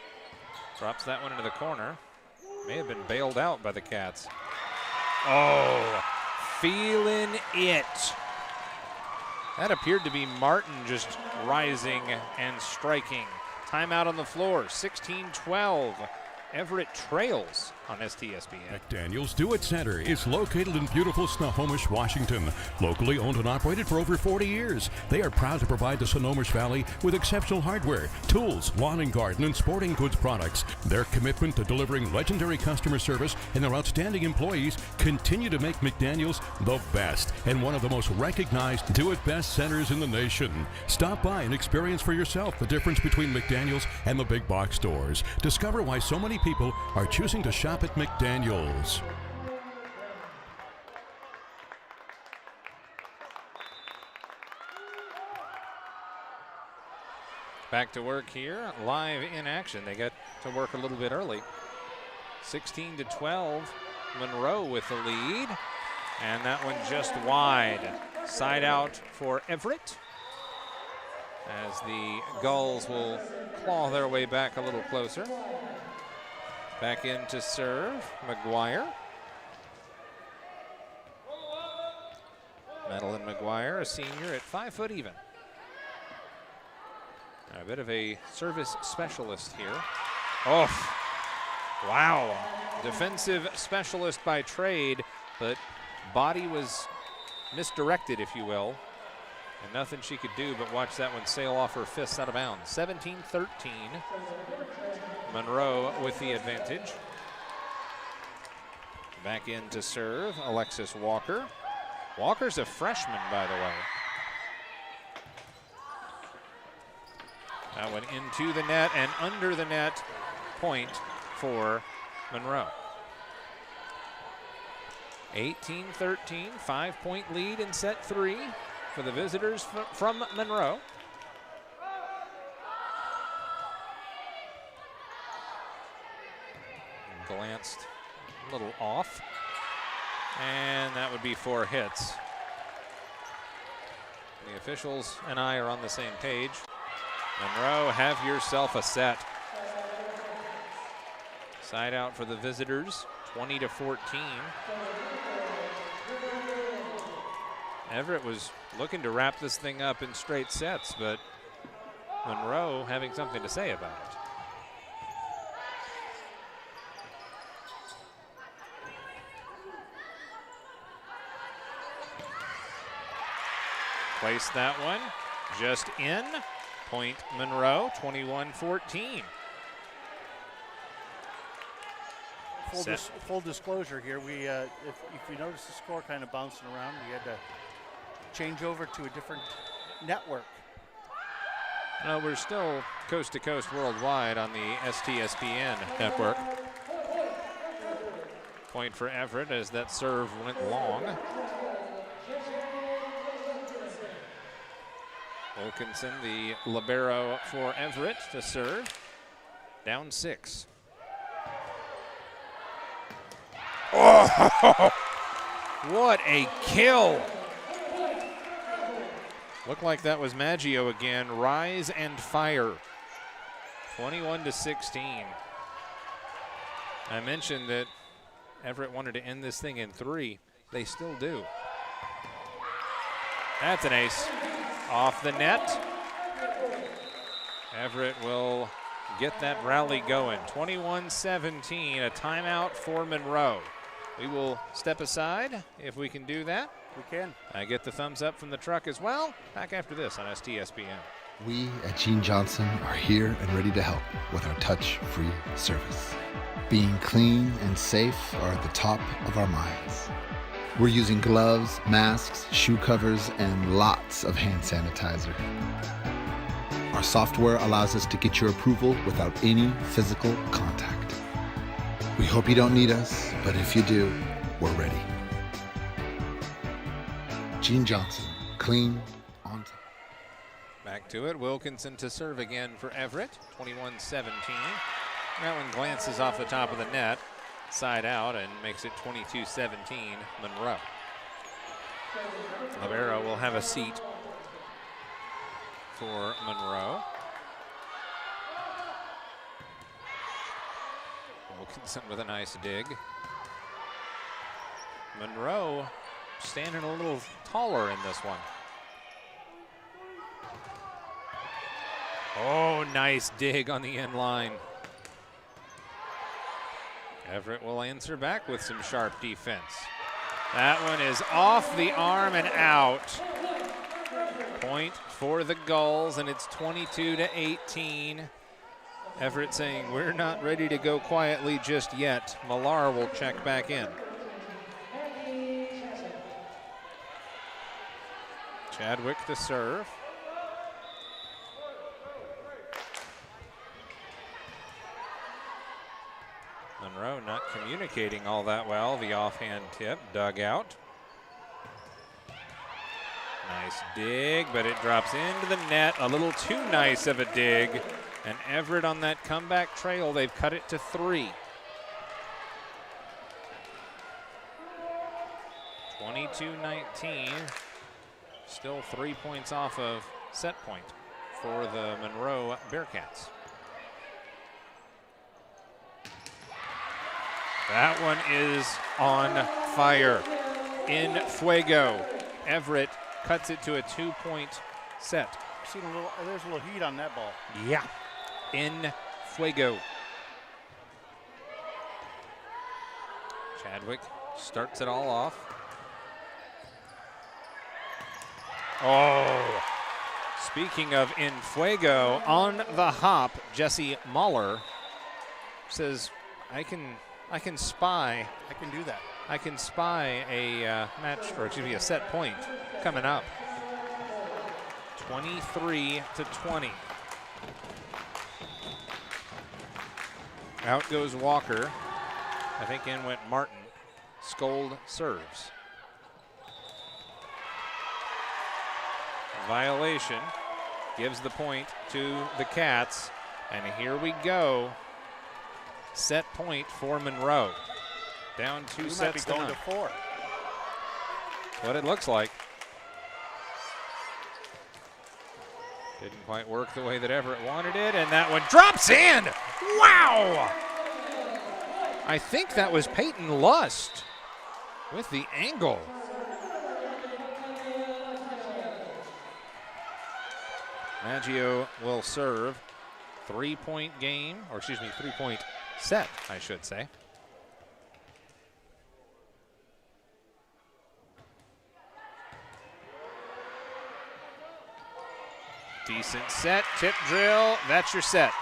drops that one into the corner. May have been bailed out by the Cats. Oh, feeling it. That appeared to be Martin just rising and striking. Timeout on the floor, 16-12. Everett trails on STSPN. McDaniel's Do It Center is located in beautiful Snohomish, Washington. Locally owned and operated for over 40 years, they are proud to provide the Snohomish Valley with exceptional hardware, tools, lawn and garden, and sporting goods products. Their commitment to delivering legendary customer service and their outstanding employees continue to make McDaniel's the best and one of the most recognized do-it-best centers in the nation. Stop by and experience for yourself the difference between McDaniel's and the big box stores. Discover why so many people are choosing to shop at McDaniel's. Back to work here, live in action. They got to work a little bit early. 16-12, Monroe with the lead. And that one just wide. Side out for Everett, as the Gulls will claw their way back a little closer. Back in to serve, McGuire. Madeline McGuire, a senior at 5 foot even. A bit of a service specialist here. Oh, wow. Defensive specialist by trade, but body was misdirected, if you will. And nothing she could do but watch that one sail off her fists out of bounds. 17-13. Monroe with the advantage. Back in to serve, Alexis Walker. Walker's a freshman, by the way. That went into the net and under the net. Point for Monroe. 18-13, 5-point lead in set 3 for the visitors from Monroe. Glanced a little off, and that would be 4 hits. The officials and I are on the same page. Monroe, have yourself a set. Side out for the visitors, 20-14. Everett was looking to wrap this thing up in straight sets, but Monroe having something to say about it. Place that one just in. Point Monroe, 21-14. Full disclosure here, we if you notice the score kind of bouncing around, we had to change over to a different network. No, we're still coast to coast worldwide on the STSPN network. Point for Everett as that serve went long. Wilkinson, the libero for Everett, to serve. Down 6. Oh, what a kill. Looked like that was Maggio again. Rise and fire. 21-16. I mentioned that Everett wanted to end this thing in 3. They still do. That's an ace. Off the net. Everett will get that rally going. 21-17, a timeout for Monroe. We will step aside if we can do that. We can. I get the thumbs up from the truck as well. Back after this on STSPN. We at Gene Johnson are here and ready to help with our touch-free service. Being clean and safe are at the top of our minds. We're using gloves, masks, shoe covers, and lots of hand sanitizer. Our software allows us to get your approval without any physical contact. We hope you don't need us, but if you do, we're ready. Gene Johnson, clean, on time. Back to it. Wilkinson to serve again for Everett. 21-17. That one glances off the top of the net. Side out and makes it 22-17 Monroe. Libero will have a seat for Monroe. Wilkinson with a nice dig. Monroe standing a little taller in this one. Oh, nice dig on the end line. Everett will answer back with some sharp defense. That one is off the arm and out. Point for the Gulls, and it's 22-18. Everett saying, we're not ready to go quietly just yet. Millar will check back in. Chadwick to serve. Monroe not communicating all that well. The offhand tip dug out. Nice dig, but it drops into the net. A little too nice of a dig. And Everett on that comeback trail, they've cut it to 3. 22-19. Still 3 points off of set point for the Monroe Bearcats. That one is on fire. In fuego. Everett cuts it to a 2-point set. There's a little heat on that ball. Yeah. In fuego. Chadwick starts it all off. Oh, speaking of in fuego, on the hop, Jesse Mahler says, I can spy. I can do that. I can spy a match, or excuse me, a set point coming up. 23-20. Out goes Walker. I think in went Martin. Skold serves. Violation gives the point to the Cats. And here we go. Set point for Monroe. Down 2 sets might be going to to 4. What it looks like. Didn't quite work the way that Everett wanted it, and that one drops in! Wow! I think that was Peyton Lust with the angle. Maggio will serve. 3-point game, or excuse me, 3-point set, I should say. Decent set, tip drill, that's your set.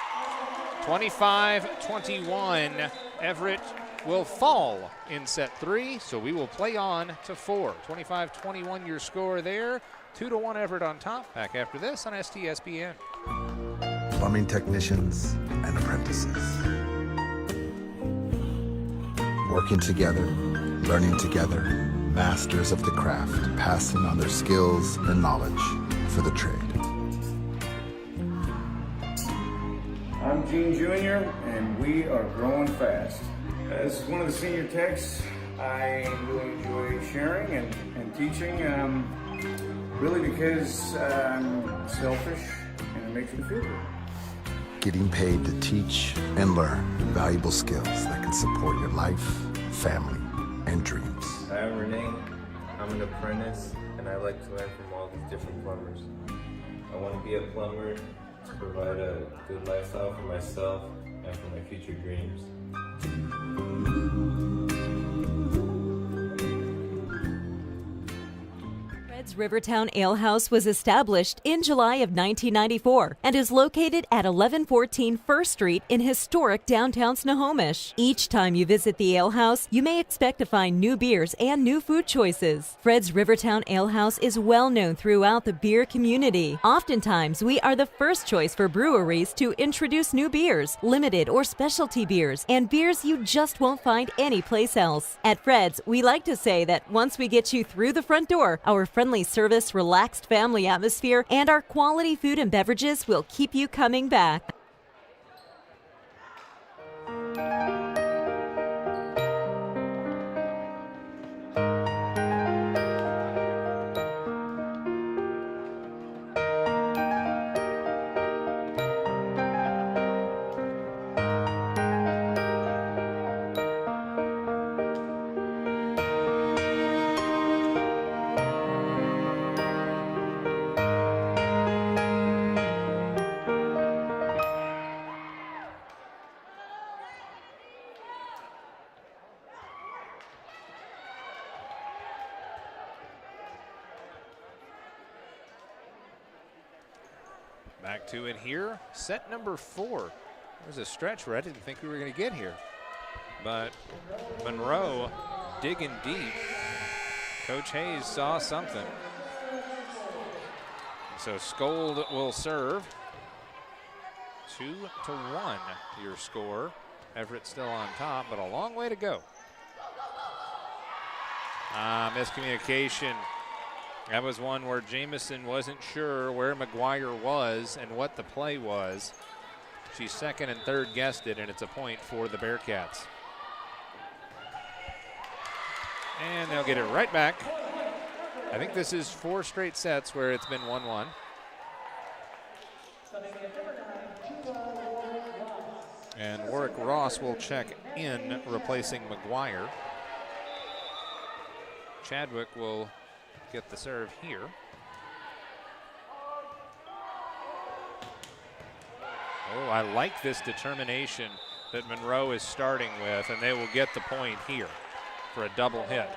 25-21, Everett will fall in set 3, so we will play on to 4. 25-21 your score there, 2-1 Everett on top. Back after this on STSPN. Plumbing technicians and apprentices. Working together, learning together, masters of the craft, passing on their skills and knowledge for the trade. I'm Gene Jr., and we are growing fast. As one of the senior techs, I really enjoy sharing and teaching, really because I'm selfish and it makes me feel good. Getting paid to teach and learn valuable skills that can support your life, family, and dreams. I'm Renee. I'm an apprentice, and I like to learn from all these different plumbers. I want to be a plumber to provide a good lifestyle for myself and for my future dreams. Rivertown Ale House was established in July of 1994 and is located at 1114 First Street in historic downtown Snohomish. Each time you visit the ale house, you may expect to find new beers and new food choices. Fred's Rivertown Ale House is well known throughout the beer community. Oftentimes, we are the first choice for breweries to introduce new beers, limited or specialty beers, and beers you just won't find anyplace else. At Fred's, we like to say that once we get you through the front door, our friendly service, relaxed family atmosphere, and our quality food and beverages will keep you coming back. Back to it here. Set number 4. There's a stretch where I didn't think we were going to get here. But Monroe digging deep. Coach Hayes saw something. So Skold will serve. 2-1 your score. Everett still on top, but a long way to go. Miscommunication. That was one where Jamison wasn't sure where McGuire was and what the play was. She second and third guessed it, and it's a point for the Bearcats. And they'll get it right back. I think this is 4 straight sets where it's been 1-1. And Warwick Ross will check in, replacing McGuire. Chadwick will get the serve here. Oh, I like this determination that Monroe is starting with, and they will get the point here for a double hit.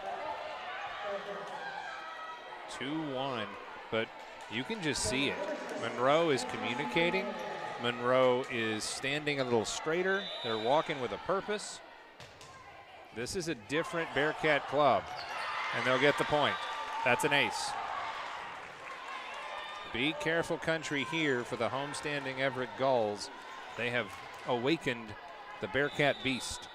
2-1, but you can just see it. Monroe is communicating. Monroe is standing a little straighter. They're walking with a purpose. This is a different Bearcat club, and they'll get the point. That's an ace. Be careful country here for the homestanding Everett Gulls. They have awakened the Bearcat beast.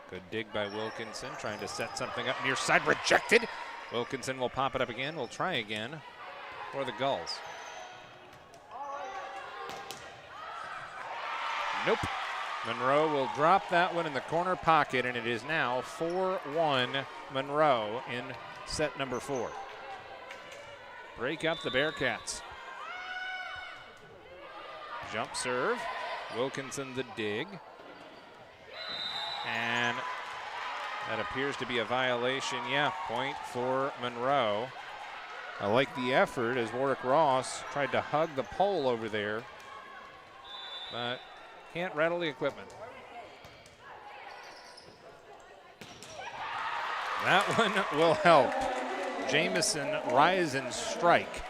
Good dig by Wilkinson, trying to set something up near side, rejected. Wilkinson will pop it up again. We'll try again for the Gulls. Nope. Monroe will drop that one in the corner pocket, and it is now 4-1 Monroe in set number 4. Break up the Bearcats. Jump serve. Wilkinson the dig. And that appears to be a violation. Yeah, point for Monroe. I like the effort as Warwick Ross tried to hug the pole over there, but can't rattle the equipment. That one will help. Jamison rise and strike.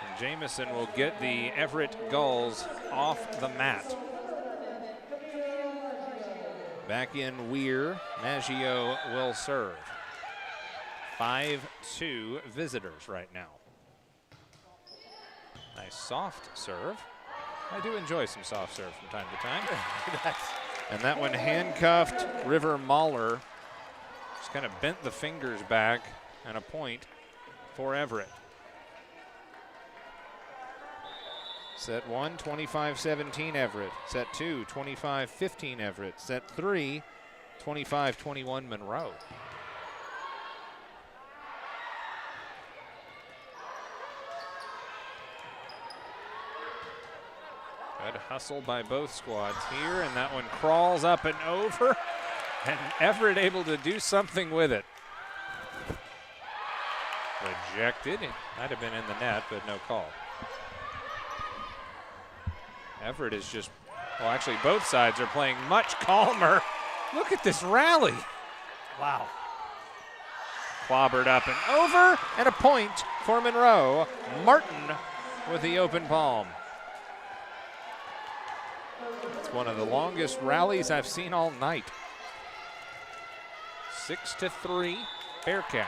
And Jamison will get the Everett Gulls off the mat. Back in Weir, Maggio will serve. 5-2 visitors right now. Nice soft serve. I do enjoy some soft serve from time to time. And that one handcuffed River Mahler. Just kind of bent the fingers back, and a point for Everett. Set 1, 25-17 Everett. Set 2, 25-15 Everett. Set 3, 25-21 Monroe. Good hustle by both squads here, and that one crawls up and over, and Everett able to do something with it. Rejected. It might have been in the net, but no call. Everett is just, well, actually both sides are playing much calmer. Look at this rally. Wow. Clobbered up and over, and a point for Monroe. Martin with the open palm. It's one of the longest rallies I've seen all night. 6-3 Bearcats.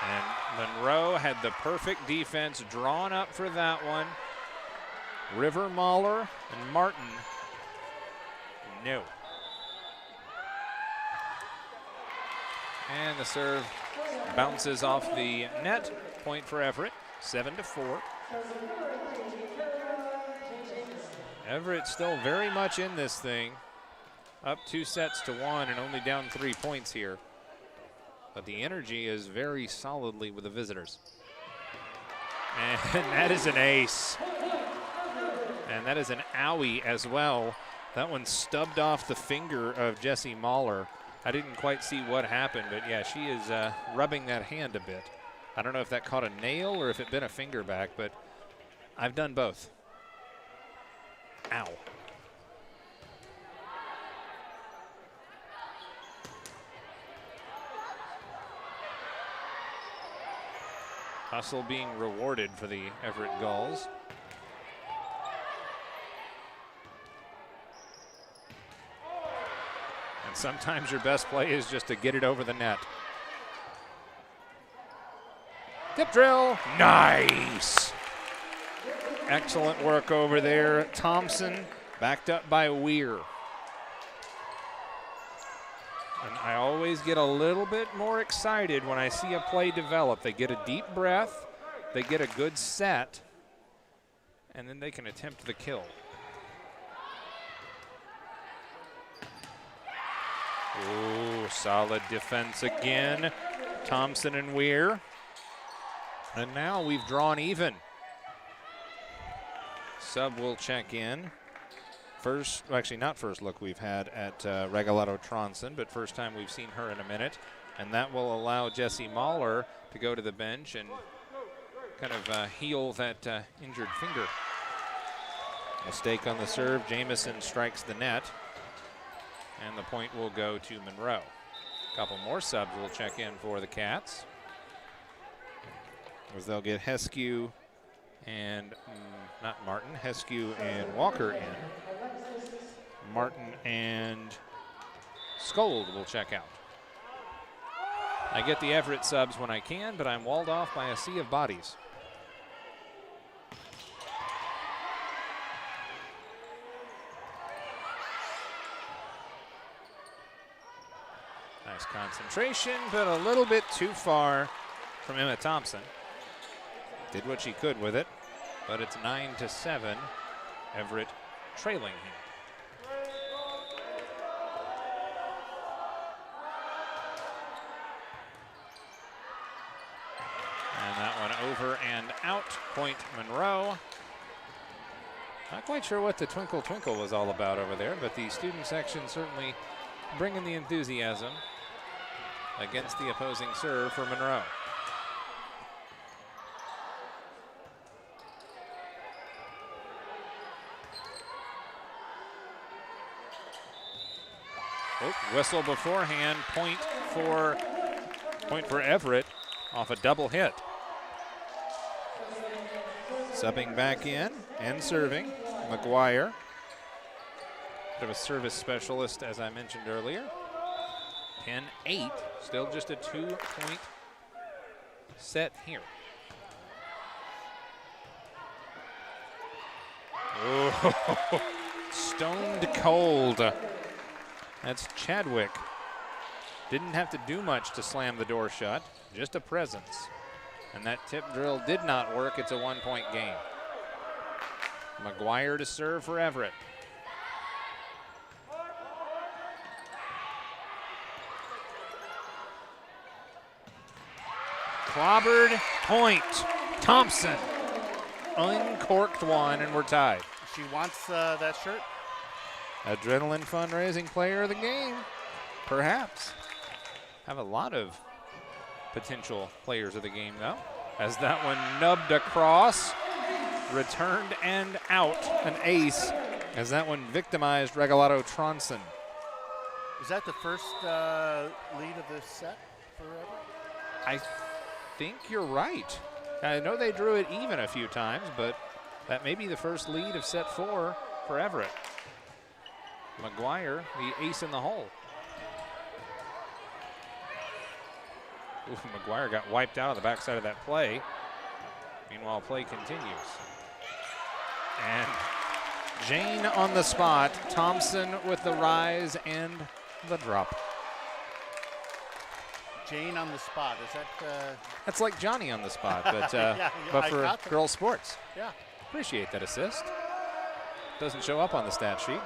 And Monroe had the perfect defense drawn up for that one. River Mahler and Martin, no. And the serve bounces off the net. Point for Everett, 7-4. Everett still very much in this thing. Up 2-1 and only down 3 points here. But the energy is very solidly with the visitors. And that is an ace. And that is an owie as well. That one stubbed off the finger of Jessie Mahler. I didn't quite see what happened, but yeah, she is rubbing that hand a bit. I don't know if that caught a nail or if it bent a finger back, but I've done both. Ow. Hustle being rewarded for the Everett Gulls. And sometimes your best play is just to get it over the net. Tip drill, nice. Excellent work over there. Thompson backed up by Weir. And I always get a little bit more excited when I see a play develop. They get a deep breath, they get a good set, and then they can attempt the kill. Ooh, solid defense again. Thompson and Weir. And now we've drawn even. Sub will check in. First, well, actually not first look we've had at Regalado Tronson, but first time we've seen her in a minute. And that will allow Jesse Mahler to go to the bench and kind of heal that injured finger. Mistake on the serve. Jamison strikes the net. And the point will go to Monroe. A couple more subs will check in for the Cats, as they'll get Heskew and, not Martin, Heskew and Walker in. Martin and Skold will check out. I get the Everett subs when I can, but I'm walled off by a sea of bodies. Nice concentration, but a little bit too far from Emma Thompson. Did what she could with it, but it's 9-7. Everett trailing here. And that one over and out. Point Monroe. Not quite sure what the twinkle twinkle was all about over there, but the student section certainly bringing the enthusiasm against the opposing serve for Monroe. Oh, whistle beforehand. Point for Everett off a double hit. Subbing back in and serving, McGuire. Bit of a service specialist, as I mentioned earlier. 10-8, still just a 2-point set here. Oh, stoned cold. That's Chadwick. Didn't have to do much to slam the door shut, just a presence. And that tip drill did not work. It's a 1-point game. McGuire to serve for Everett. Clobbered, point. Thompson. Uncorked one, and we're tied. She wants that shirt. Adrenaline fundraising player of the game, perhaps. Have a lot of potential players of the game, though, as that one nubbed across, returned and out, an ace, as that one victimized Regalado Tronson. Is that the first lead of this set for Everett? I think you're right. I know they drew it even a few times, but that may be the first lead of set 4 for Everett. McGuire, the ace in the hole. Ooh, McGuire got wiped out on the backside of that play. Meanwhile, play continues. And Jane on the spot. Thompson with the rise and the drop. Jane on the spot, is that? That's like Johnny on the spot, but, but for girls sports. Yeah. Appreciate that assist. Doesn't show up on the stat sheet.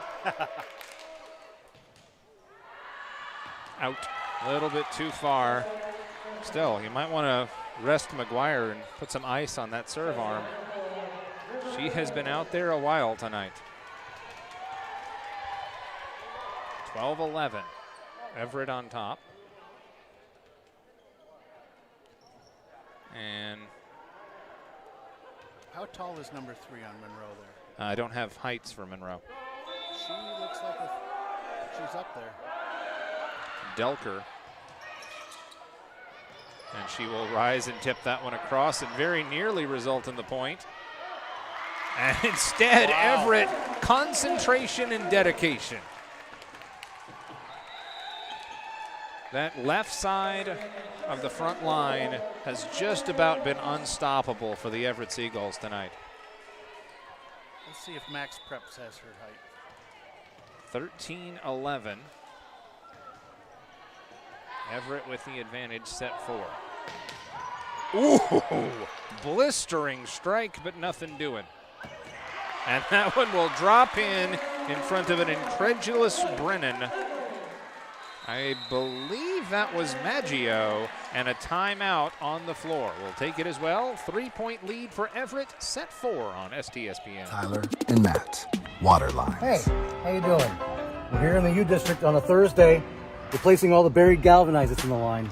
Out. A little bit too far. Still, you might want to rest McGuire and put some ice on that serve arm. She has been out there a while tonight. 12-11. Everett on top. And how tall is number 3 on Monroe there? I don't have heights for Monroe. She looks like she's up there. Delker. And she will rise and tip that one across and very nearly result in the point. And instead, Everett, concentration and dedication. That left side of the front line has just about been unstoppable for the Everett Seagulls tonight. Let's see if Max Preps has her height. 13-11. Everett with the advantage, set 4. Ooh, blistering strike, but nothing doing. And that one will drop in front of an incredulous Brennan. I believe that was Maggio, and a timeout on the floor. We'll take it as well. 3-point lead for Everett, set 4 on STSPN. Tyler and Matt, Waterlines. Hey, how you doing? We're here in the U District on a Thursday, replacing all the buried galvanized that's in the line.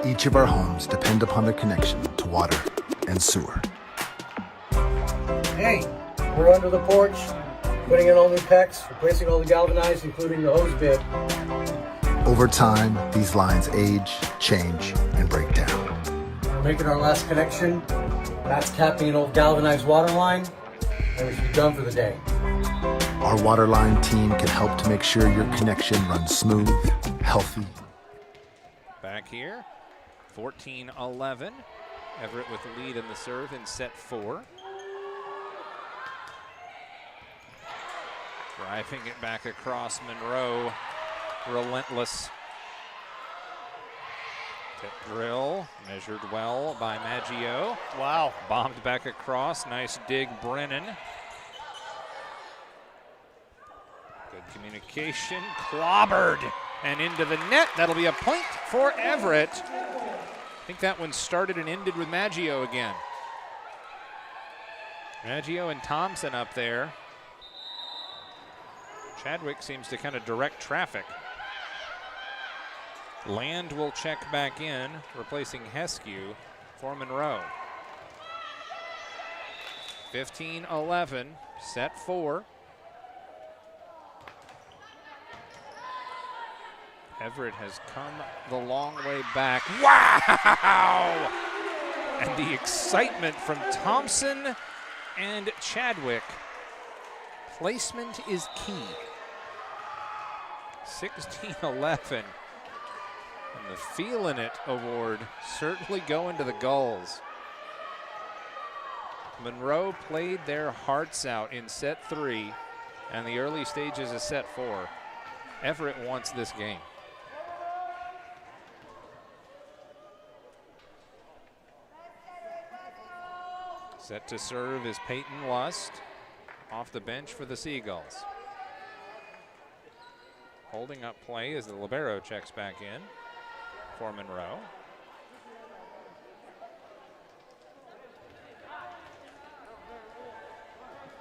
Each of our homes depend upon their connection to water and sewer. Hey, we're under the porch, putting in all new PEX, replacing all the galvanized, including the hose bib. Over time, these lines age, change, and break down. We're making our last connection. Matt's capping an old galvanized water line, and we should be done for the day. Our Waterline team can help to make sure your connection runs smooth, healthy. Back here, 14-11. Everett with the lead in the serve in set 4. Driving it back across Monroe, relentless. Tip drill, measured well by Maggio. Wow. Bombed back across, nice dig Brennan. Good communication, clobbered and into the net. That'll be a point for Everett. I think that one started and ended with Maggio again. Maggio and Thompson up there. Chadwick seems to kind of direct traffic. Land will check back in, replacing Heskew for Monroe. 15-11, set 4. Everett has come the long way back. Wow! And the excitement from Thompson and Chadwick. Placement is key. 16-11. And the Feelin' It award certainly going to the Gulls. Monroe played their hearts out in set 3 and the early stages of set 4. Everett wants this game. Set to serve is Peyton Lust, off the bench for the Seagulls. Holding up play as the libero checks back in for Monroe.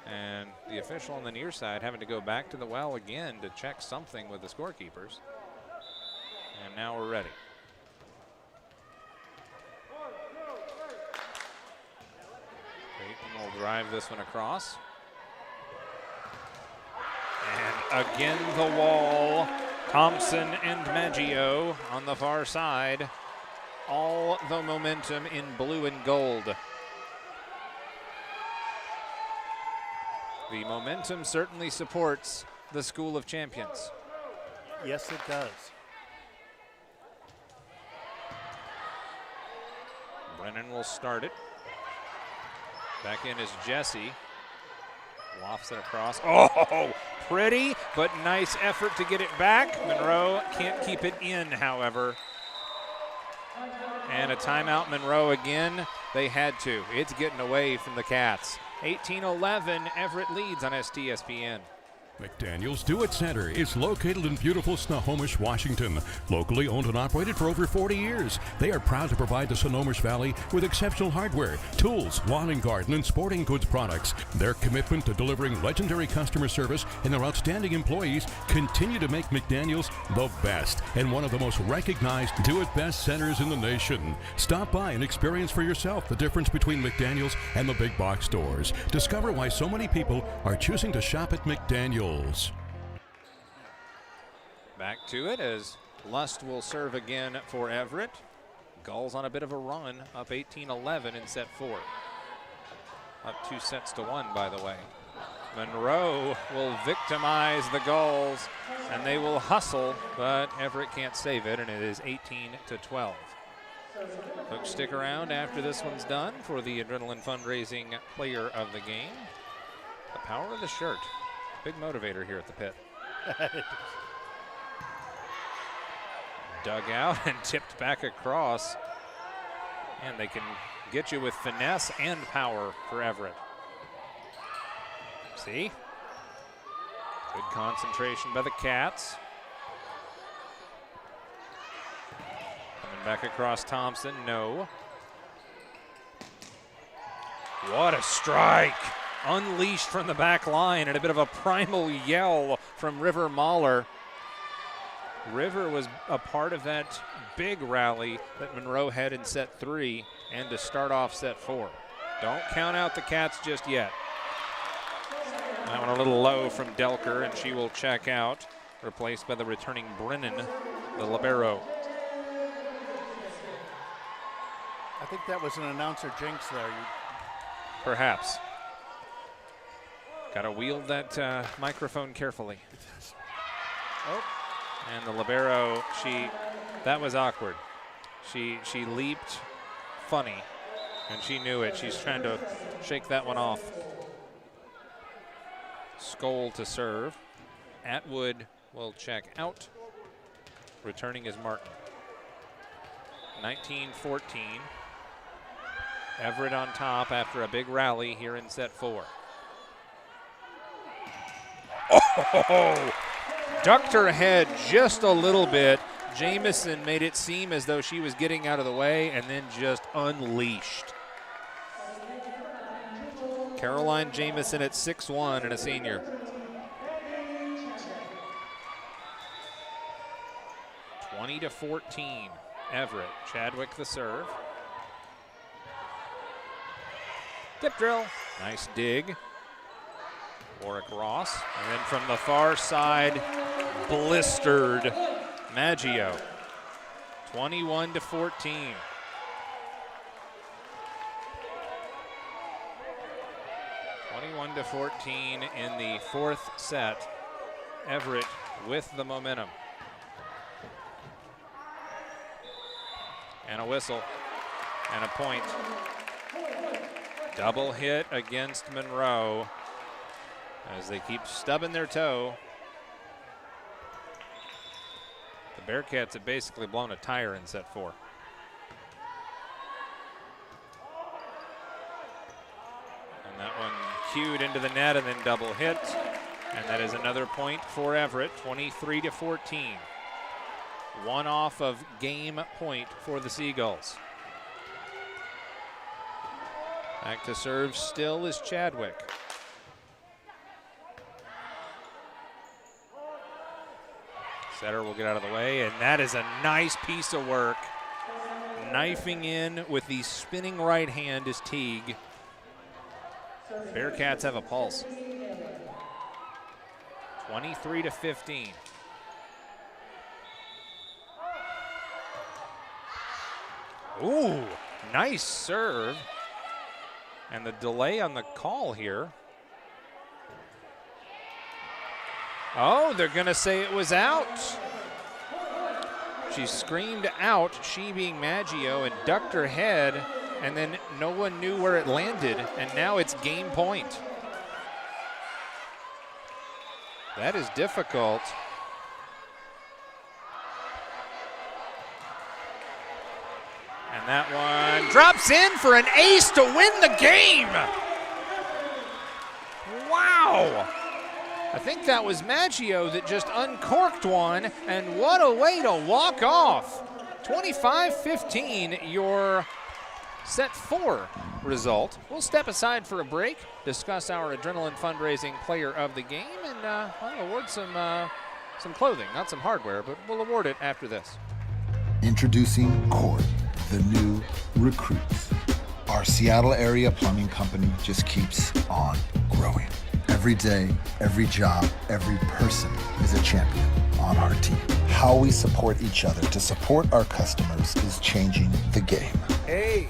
And the official on the near side having to go back to the well again to check something with the scorekeepers. And now we're ready. Peyton will drive this one across. And again the wall. Thompson and Maggio on the far side. All the momentum in blue and gold. The momentum certainly supports the School of Champions. Yes, it does. Brennan will start it. Back in is Jesse. Lofts it across. Oh, pretty, but nice effort to get it back. Monroe can't keep it in, however. And a timeout, Monroe again. They had to. It's getting away from the Cats. 18-11, Everett leads on STSPN. McDaniel's Do-It Center is located in beautiful Snohomish, Washington. Locally owned and operated for over 40 years. They are proud to provide the Snohomish Valley with exceptional hardware, tools, lawn and garden, and sporting goods products. Their commitment to delivering legendary customer service and their outstanding employees continue to make McDaniel's the best and one of the most recognized do-it-best centers in the nation. Stop by and experience for yourself the difference between McDaniel's and the big box stores. Discover why so many people are choosing to shop at McDaniel's. Back to it as Lust will serve again for Everett. Gulls on a bit of a run, up 18-11 in set 4. Up 2-1, by the way. Monroe will victimize the Gulls, and they will hustle, but Everett can't save it, and it is 18-12. Folks, stick around after this one's done for the Adrenaline Fundraising Player of the Game. The power of the shirt. Big motivator here at the pit. Dug out and tipped back across. And they can get you with finesse and power for Everett. See? Good concentration by the Cats. Coming back across Thompson, no. What a strike! Unleashed from the back line, and a bit of a primal yell from River Mahler. River was a part of that big rally that Monroe had in set 3 and to start off set 4. Don't count out the Cats just yet. That one a little low from Delker, and she will check out, replaced by the returning Brennan, the libero. I think that was an announcer jinx there. Perhaps. Got to wield that microphone carefully. Oh. And the libero, that was awkward. She leaped funny, and she knew it. She's trying to shake that one off. Skoll to serve. Atwood will check out. Returning is Martin. 19-14. Everett on top after a big rally here in set 4. Oh! Ducked her head just a little bit. Jamison made it seem as though she was getting out of the way and then just unleashed. Caroline Jamison at 6'1" and a senior. to 14. Everett. Chadwick the serve. Tip drill. Nice dig. Warwick Ross. And then from the far side, blistered Maggio. 21-14. To 14 in the fourth set. Everett with the momentum. And a whistle and a point. Double hit against Monroe as they keep stubbing their toe. The Bearcats have basically blown a tire in set 4. And that one cued into the net and then double hit. And that is another point for Everett, 23-14. One off of game point for the Seagulls. Back to serve still is Chadwick. Setter will get out of the way, and that is a nice piece of work. Knifing in with the spinning right hand is Teague. Bearcats have a pulse. 23-15. Ooh, nice serve. And the delay on the call here. Oh, they're going to say it was out. She screamed out, she being Maggio, and ducked her head, and then no one knew where it landed, and now it's game point. That is difficult. And that one drops in for an ace to win the game. Wow. I think that was Maggio that just uncorked one, and what a way to walk off. 25-15, your set 4 result. We'll step aside for a break, discuss our Adrenaline Fundraising Player of the Game, and I'll award some clothing, not some hardware, but we'll award it after this. Introducing Cord, the new recruits. Our Seattle area plumbing company just keeps on growing. Every day, every job, every person is a champion on our team. How we support each other to support our customers is changing the game. Hey,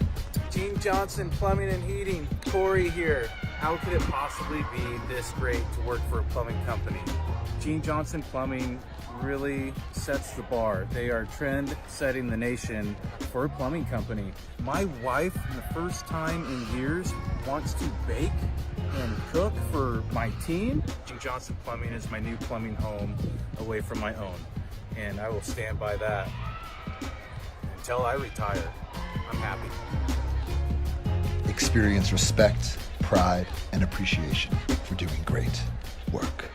Gene Johnson Plumbing and Heating, Corey here. How could it possibly be this great to work for a plumbing company? Gene Johnson Plumbing really sets the bar. They are trend setting the nation for a plumbing company. My wife, for the first time in years, wants to bake and cook for my team. Gene Johnson Plumbing is my new plumbing home away from my own, and I will stand by that until I retire. I'm happy. Experience respect, pride, and appreciation for doing great work.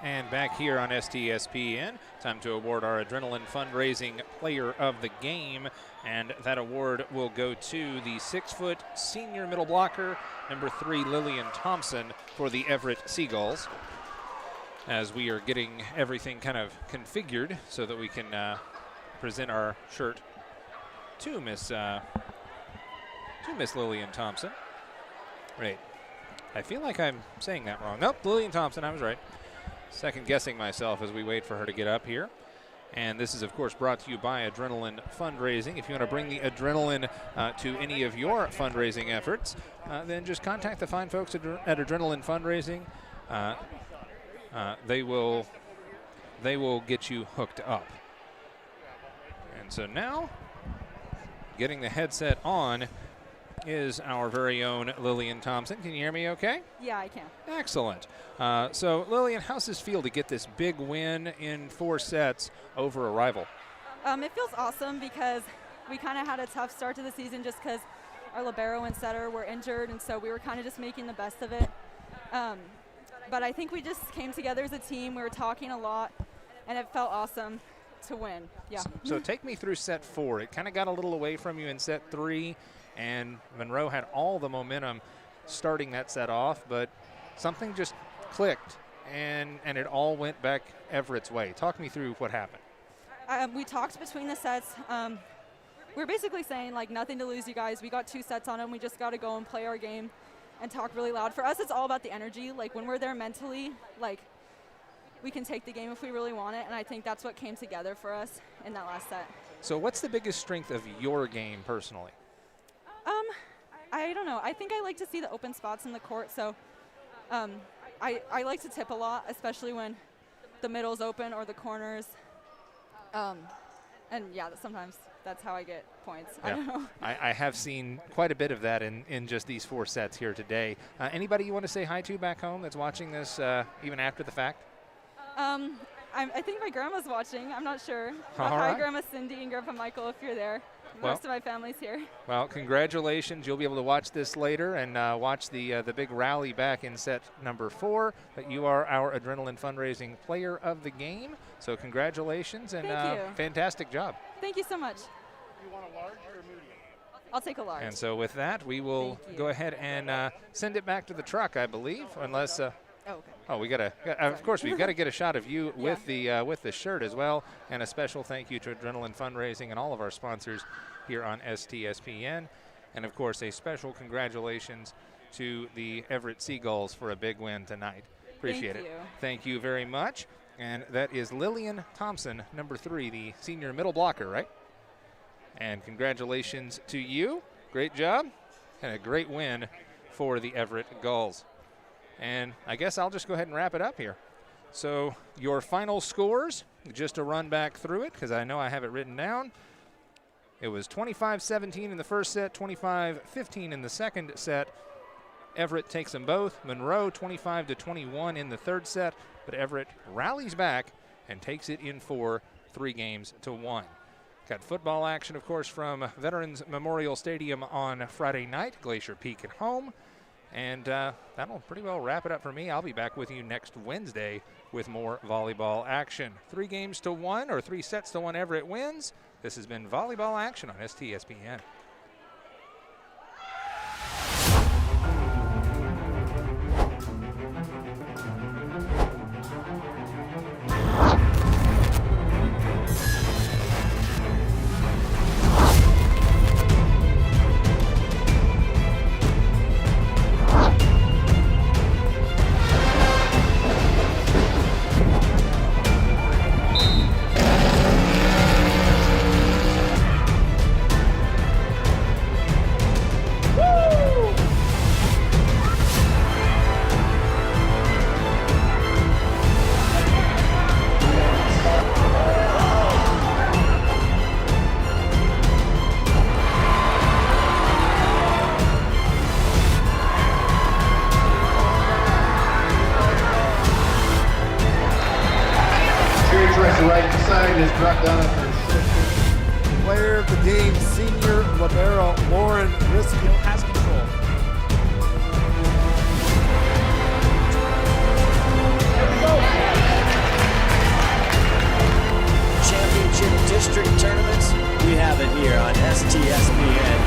And back here on STSPN, time to award our Adrenaline Fundraising Player of the Game. And that award will go to the 6-foot senior middle blocker, number 3, Lillian Thompson, for the Everett Seagulls. As we are getting everything kind of configured so that we can present our shirt to Miss Lillian Thompson. Right. I feel like I'm saying that wrong. Nope, Lillian Thompson, I was right. Second guessing myself as we wait for her to get up here. And this is, of course, brought to you by Adrenaline Fundraising. If you want to bring the adrenaline to any of your fundraising efforts, then just contact the fine folks at Adrenaline Fundraising. They will get you hooked up. And so now, getting the headset on is our very own Lillian Thompson. Can you hear me okay? Yeah, I can. Excellent. So, Lillian, how's this feel to get this big win in 4 sets over a rival? It feels awesome because we kind of had a tough start to the season just because our libero and setter were injured, and so we were kind of just making the best of it. But I think we just came together as a team. We were talking a lot, and it felt awesome to win. Yeah. So take me through set 4. It kind of got a little away from you in set 3, and Monroe had all the momentum starting that set off, but something just clicked, and it all went back Everett's way. Talk me through what happened. We talked between the sets. We were basically saying, like, nothing to lose, you guys. We got 2 sets on them. We just got to go and play our game and talk really loud. For us, it's all about the energy. Like, when we're there mentally, like, we can take the game if we really want it, and I think that's what came together for us in that last set. So what's the biggest strength of your game personally? I don't know. I think I like to see the open spots in the court, so I like to tip a lot, especially when the middle's open or the corners. And, yeah, sometimes that's how I get points. Yeah. I don't know. I have seen quite a bit of that in just these 4 sets here today. Anybody you want to say hi to back home that's watching this even after the fact? I think my grandma's watching. I'm not sure. All Hi, right. Grandma Cindy and Grandpa Michael, if you're there. Well, Most of my family's here. Well, congratulations. You'll be able to watch this later and watch the big rally back in set number 4. But you are our Adrenaline Fundraising Player of the Game. So congratulations and Thank you. fantastic job. Thank you so much. You want a large or a medium? I'll take a large. And so with that, we will go ahead and send it back to the truck, I believe, unless. Okay. Oh, we gotta. Of course, we've got to get a shot of you with the shirt as well. And a special thank you to Adrenaline Fundraising and all of our sponsors here on STSPN, and of course a special congratulations to the Everett Seagulls for a big win tonight. Appreciate it. Thank you very much. And that is Lillian Thompson, number 3, the senior middle blocker, right? And congratulations to you. Great job and a great win for the Everett Gulls. And I guess I'll just go ahead and wrap it up here. So your final scores, just to run back through it, because I know I have it written down. It was 25-17 in the first set, 25-15 in the second set. Everett takes them both. Monroe 25-21 in the third set, but Everett rallies back and takes it in 4, 3-1. Got football action, of course, from Veterans Memorial Stadium on Friday night, Glacier Peak at home. And that'll pretty well wrap it up for me. I'll be back with you next Wednesday with more volleyball action. 3-1 or 3 sets to 1 Everett wins. This has been volleyball action on STSPN. Right side is brought down at her player of the game, senior libero Lauren Riskin has control. Championship district tournaments, we have it here on STSPN.